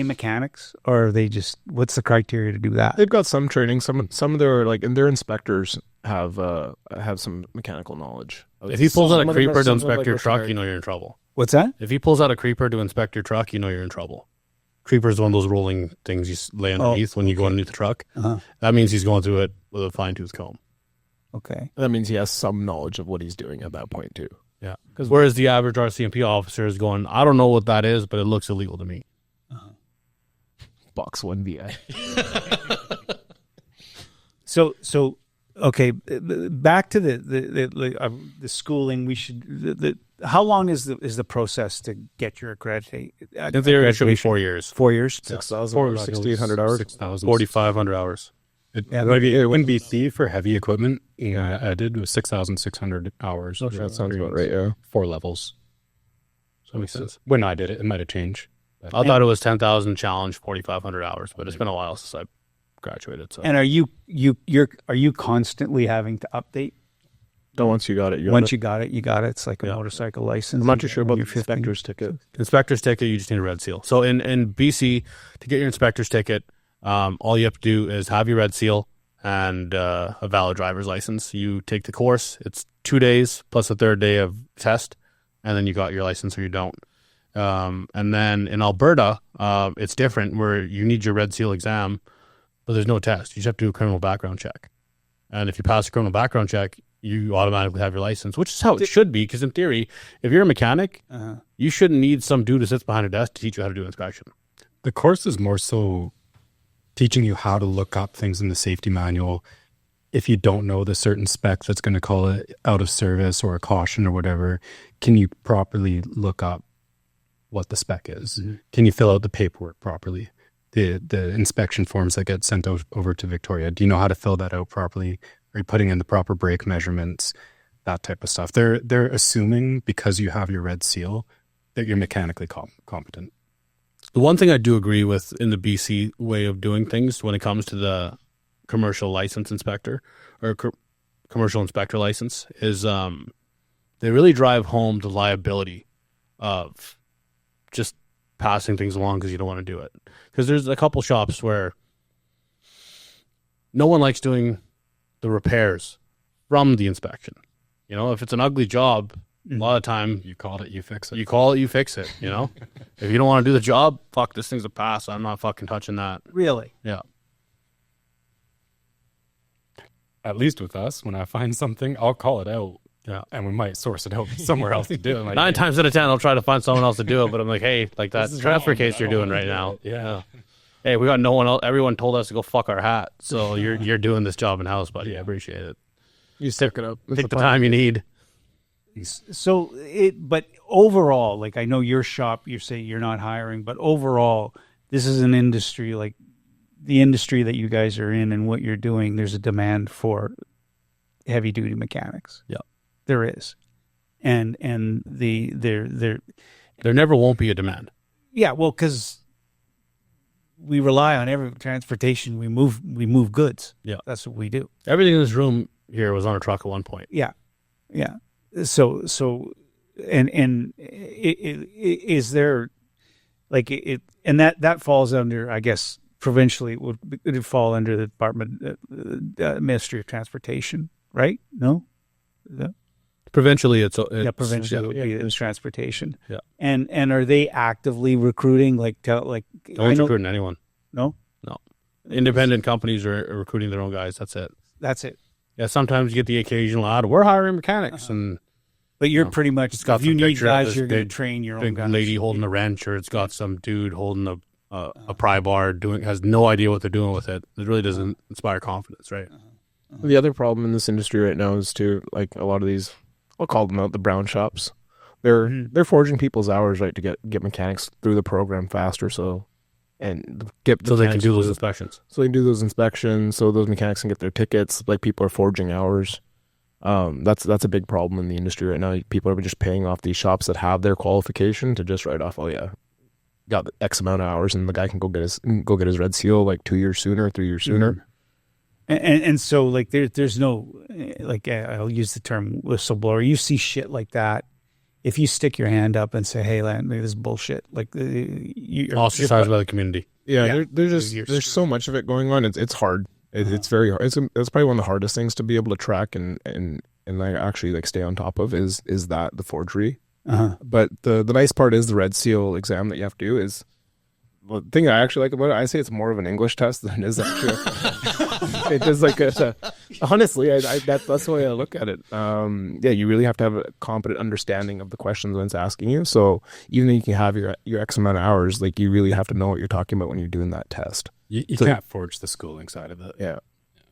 mechanics or are they just, what's the criteria to do that? They've got some training. Some of their and their inspectors have some mechanical knowledge. If he pulls out a creeper to inspect your truck, you know you're in trouble. What's that? If he pulls out a creeper to inspect your truck, you know you're in trouble. Creeper is one of those rolling things you lay underneath when you go underneath the truck. Uh-huh. That means he's going through it with a fine-tooth comb. Okay. That means he has some knowledge of what he's doing at that point too. Yeah. Whereas the average RCMP officer is going, I don't know what that is, but it looks illegal to me. Uh-huh. Box 1 VI. So okay, back to the schooling. We should. How long is the process to get your accreditation? It should be 4 years. 4 years. 6,800 hours. 4,500 hours. It wouldn't be C for heavy equipment. Yeah, I did was 6,600 hours. Oh, that sounds about right. Yeah, 4 levels. So that makes sense. When I did it, it might have changed. I thought it was 10,000 challenge, 4,500 hours, but it's been a while since I graduated. So. And are you constantly having to update? No, once you got it, Once you got it, you got it. It's like a motorcycle license. I'm not too sure about the You're 15. inspector's ticket. Inspector's ticket, you just need a red seal. So in BC, to get your inspector's ticket, all you have to do is have your red seal and a valid driver's license. You take the course. It's 2 days plus a third day of test, and then you got your license or you don't. And then in Alberta, it's different where you need your red seal exam, but there's no test. You just have to do a criminal background check. And if you pass a criminal background check, you automatically have your license, which is how it should be. Because in theory, if you're a mechanic, you shouldn't need some dude who sits behind a desk to teach you how to do inspection. The course is more so teaching you how to look up things in the safety manual. If you don't know the certain spec that's going to call it out of service or a caution or whatever, can you properly look up what the spec is? Mm-hmm. Can you fill out the paperwork properly? The inspection forms that get sent over to Victoria, do you know how to fill that out properly? Are you putting in the proper brake measurements? That type of stuff. They're assuming because you have your red seal that you're mechanically competent. The one thing I do agree with in the BC way of doing things when it comes to the commercial license inspector or commercial inspector license is they really drive home the liability of just passing things along because you don't want to do it. Because there's a couple shops where no one likes doing the repairs from the inspection. You know, if it's an ugly job, a lot of time you call it, you fix it. You call it, you fix it. You know, if you don't want to do the job, fuck, this thing's a pass. I'm not fucking touching that. Really? Yeah. At least with us, when I find something, I'll call it out. Yeah. And we might source it out somewhere else to do it. Like, 9 times out of 10, I'll try to find someone else to do it. But I'm like, hey, like that transfer case you're doing right now. Yeah. Hey, we got no one else. Everyone told us to go fuck our hat. So you're doing this job in house, buddy. I appreciate it. You stick it up. Take the time you need. So but overall, like I know your shop, you say you're not hiring, but overall, this is an industry, like the industry that you guys are in and what you're doing, there's a demand for heavy duty mechanics. Yeah. There is. And there never won't be a demand. Yeah, well, because we rely on every transportation. We move goods. Yeah. That's what we do. Everything in this room here was on a truck at one point. Yeah. Yeah. So and is there like it and that falls under, I guess, provincially it would fall under the Department Ministry of Transportation, right? No? Provincially, it's provincially it was transportation. Yeah. And are they actively recruiting? Like no one's recruiting anyone. No. Independent companies are recruiting their own guys. That's it. Yeah. Sometimes you get the occasional ad. We're hiring mechanics, but you're pretty much. It's got if you need guys, you're going to big, train your own big guys. lady holding a wrench, or it's got some dude holding a pry bar has no idea what they're doing with it. It really doesn't inspire confidence, right? The other problem in this industry right now is too, like a lot of these, I'll call them out, the brown shops. They're forging people's hours, right, to get mechanics through the program faster, so they can do those inspections. So they can do those inspections, so those mechanics can get their tickets. Like people are forging hours. That's a big problem in the industry right now. People are just paying off these shops that have their qualification to just write off, oh yeah, got X amount of hours, and the guy can go get his red seal like 2 years sooner, 3 years sooner. Mm-hmm. And so like there's no like I'll use the term whistleblower. You see shit like that. If you stick your hand up and say, "Hey, man, this is bullshit," like you're ostracized by the community. Yeah. There's so much of it going on. It's hard. It's very hard. It's probably one of the hardest things to be able to track and like actually like stay on top of is that the forgery. But the nice part is the red seal exam that you have to do is. Well, the thing I actually like about it, I say it's more of an English test than it is actually. It is like honestly, that's the way I look at it. You really have to have a competent understanding of the questions when it's asking you. So even though you can have your X amount of hours, like you really have to know what you're talking about when you're doing that test. You can't forge the schooling side of it. Yeah,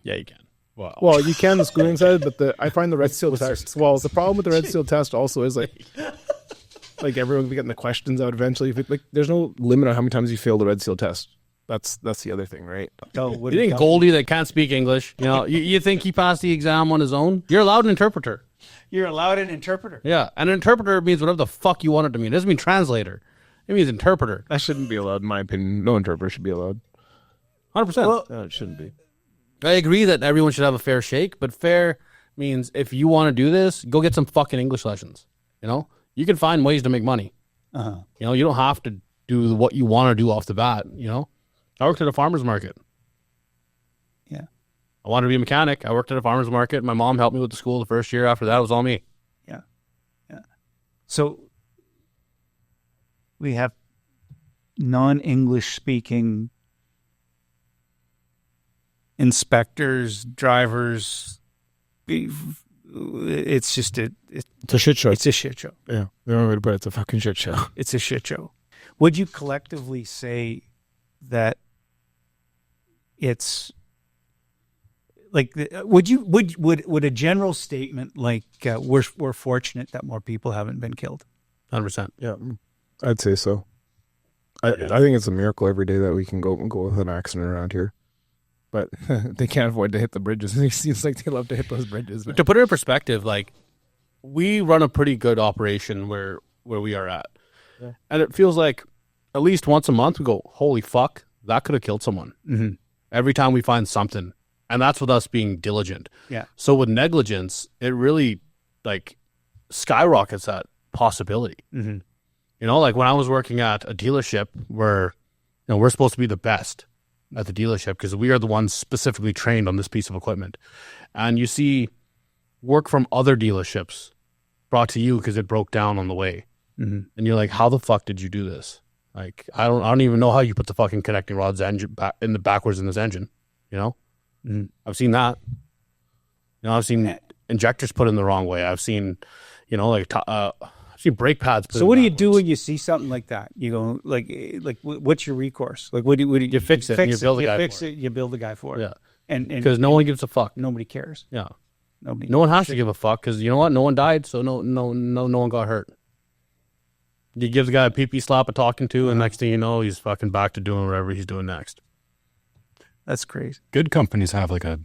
you can. Well, you can the schooling side, but I find the red seal test. Well, the problem with the red seal test also is like everyone will be getting the questions out eventually. Like, there's no limit on how many times you fail the red seal test. That's the other thing, right? You think Goldie that can't speak English? You know, you think he passed the exam on his own? You're allowed an interpreter. You're allowed an interpreter. Yeah, an interpreter means whatever the fuck you want it to mean. It doesn't mean translator. It means interpreter. That shouldn't be allowed, in my opinion. No interpreter should be allowed. 100%. Well, no, it shouldn't be. I agree that everyone should have a fair shake, but fair means if you want to do this, go get some fucking English lessons. You know, you can find ways to make money. You know, you don't have to do what you want to do off the bat. You know, I worked at a farmer's market. Yeah. I wanted to be a mechanic. I worked at a farmer's market. My mom helped me with the school the first year. After that, it was all me. Yeah. Yeah. So we have non-English speaking inspectors, drivers. It's just It's a shit show. it's a shit show. Yeah, the only way to put it, it's a fucking shit show. It's a shit show. Would you collectively say that it's like? Would a general statement like we're fortunate that more people haven't been killed? 100%. Yeah, I'd say so. I think it's a miracle every day that we can go with an accident around here. But they can't avoid to hit the bridges. It seems like they love to hit those bridges. Man. To put it in perspective, like we run a pretty good operation where we are at. Yeah. And it feels like at least once a month we go, holy fuck, that could have killed someone. Mm-hmm. Every time we find something. And that's with us being diligent. Yeah. So with negligence, it really like skyrockets that possibility. Mm-hmm. You know, like when I was working at a dealership where, you know, we're supposed to be the best at the dealership because we are the ones specifically trained on this piece of equipment. And you see work from other dealerships brought to you because it broke down on the way. Mm-hmm. And you're like, how the fuck did you do this? Like, I don't even know how you put the fucking connecting rods in the backwards in this engine, you know? Mm-hmm. I've seen that. You know, I've seen injectors put in the wrong way. I've seen, you know, like, I've seen brake pads put in So what do you do backwards. when you see something like that? You go like what's your recourse? Like what do you fix it and you build a guy fix for it. You build a guy for it. Yeah. And Because no one gives a fuck. nobody cares. Yeah. Nobody. No one has to give a fuck because you know what? No one died, so no one got hurt. You give the guy a pee-pee slap of talking to, and next thing you know, he's fucking back to doing whatever he's doing next. That's crazy. Good companies have like a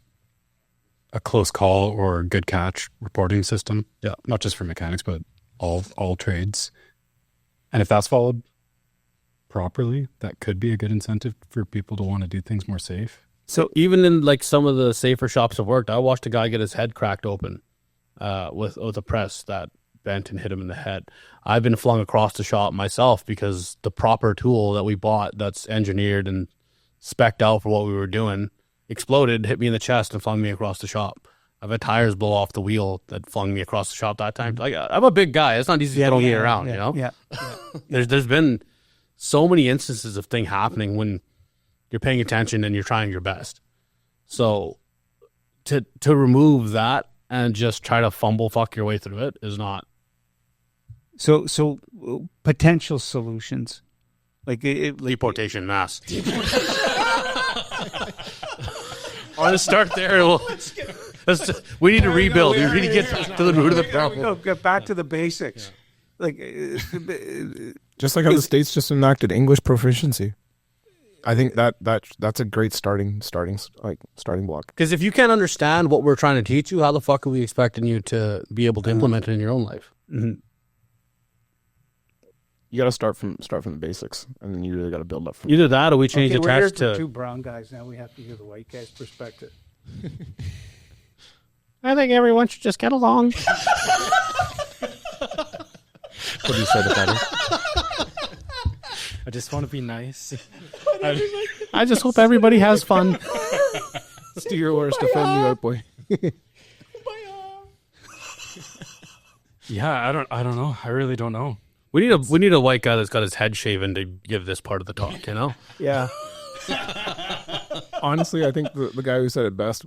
close call or good catch reporting system. Yeah. Not just for mechanics, but all trades. And if that's followed properly, that could be a good incentive for people to want to do things more safe. So even in like some of the safer shops I've worked, I watched a guy get his head cracked open with a press that bent and hit him in the head. I've been flung across the shop myself because the proper tool that we bought that's engineered and spec'd out for what we were doing exploded, hit me in the chest, and flung me across the shop. I've had tires blow off the wheel that flung me across the shop that time. Like I'm a big guy. It's not easy to throw me around, you know? Yeah. There's been so many instances of things happening when you're paying attention and you're trying your best. So to remove that and just try to fumble fuck your way through it is not. So potential solutions, like Deportation mass. I'll just start there. We need to rebuild. We need to get back to the root of the problem. get back to the basics. Like Just like how the states just enacted English proficiency. I think that's a great starting block. Because if you can't understand what we're trying to teach you, how the fuck are we expecting you to be able to implement it in your own life? mm-hmm. You got to start from the basics, and then you really got to build up from. Either that, or we change the we're here test for to. two brown guys. Now we have to hear the white guy's perspective. I think everyone should just get along. What do you say to that? I just want to be nice. I just hope everybody has fun. Let's do your worst, defend me out, boy. Yeah, I don't know. I really don't know. We need a white guy that's got his head shaven to give this part of the talk, you know? Yeah. Honestly, I think the guy who said it best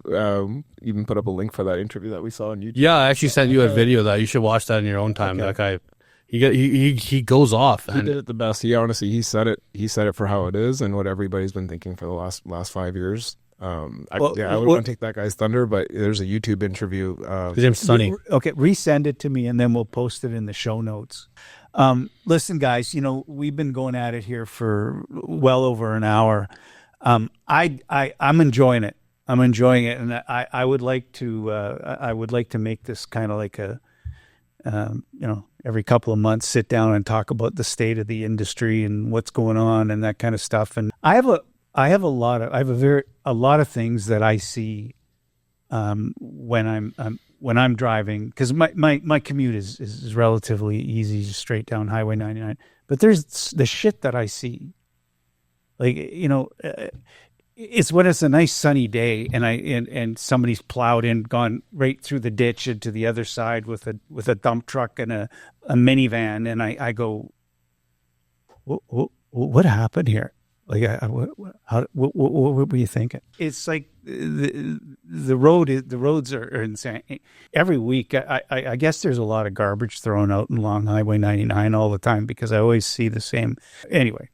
even put up a link for that interview that we saw on YouTube. Yeah, I actually sent you a video of that. You should watch that in your own time. Okay. That guy, he goes off. He did it the best. He said it for how it is and what everybody's been thinking for the last 5 years. I would want to take that guy's thunder, but there's a YouTube interview. His name's Sonny. Okay, resend it to me, and then we'll post it in the show notes. Listen, guys, we've been going at it here for well over an hour. I'm enjoying it. I'm enjoying it, and I would like to make this kind of like a, every couple of months sit down and talk about the state of the industry and what's going on and that kind of stuff. And I have a lot of things that I see when I'm driving, because my commute is relatively easy, just straight down Highway 99. But there's the shit that I see, like, it's when it's a nice sunny day and somebody's plowed in, gone right through the ditch into the other side with a dump truck and a minivan, and I go, what happened here? Like, what were you thinking? It's like the roads are insane. Every week, I guess there's a lot of garbage thrown out along Highway 99 all the time, because I always see the same. Anyway,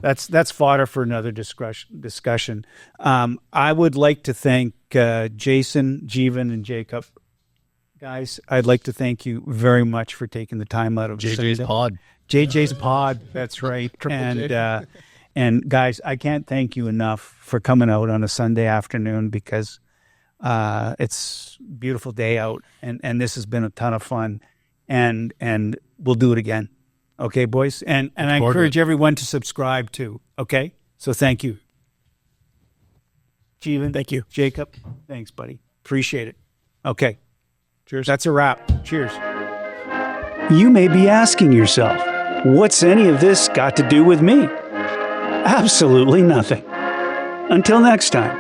that's fodder for another discussion. I would like to thank Jason, Jeevan, and Jacob. Guys, I'd like to thank you very much for taking the time out of JJ's pod. JJ's pod, that's right. And guys, I can't thank you enough for coming out on a Sunday afternoon, because it's a beautiful day out, and this has been a ton of fun, and we'll do it again. Okay, boys? And I encourage everyone to subscribe too. Okay? So thank you. Jeevan. Thank you. Jacob. Thanks, buddy. Appreciate it. Okay. Cheers. That's a wrap. Cheers. You may be asking yourself, what's any of this got to do with me? Absolutely nothing. Until next time.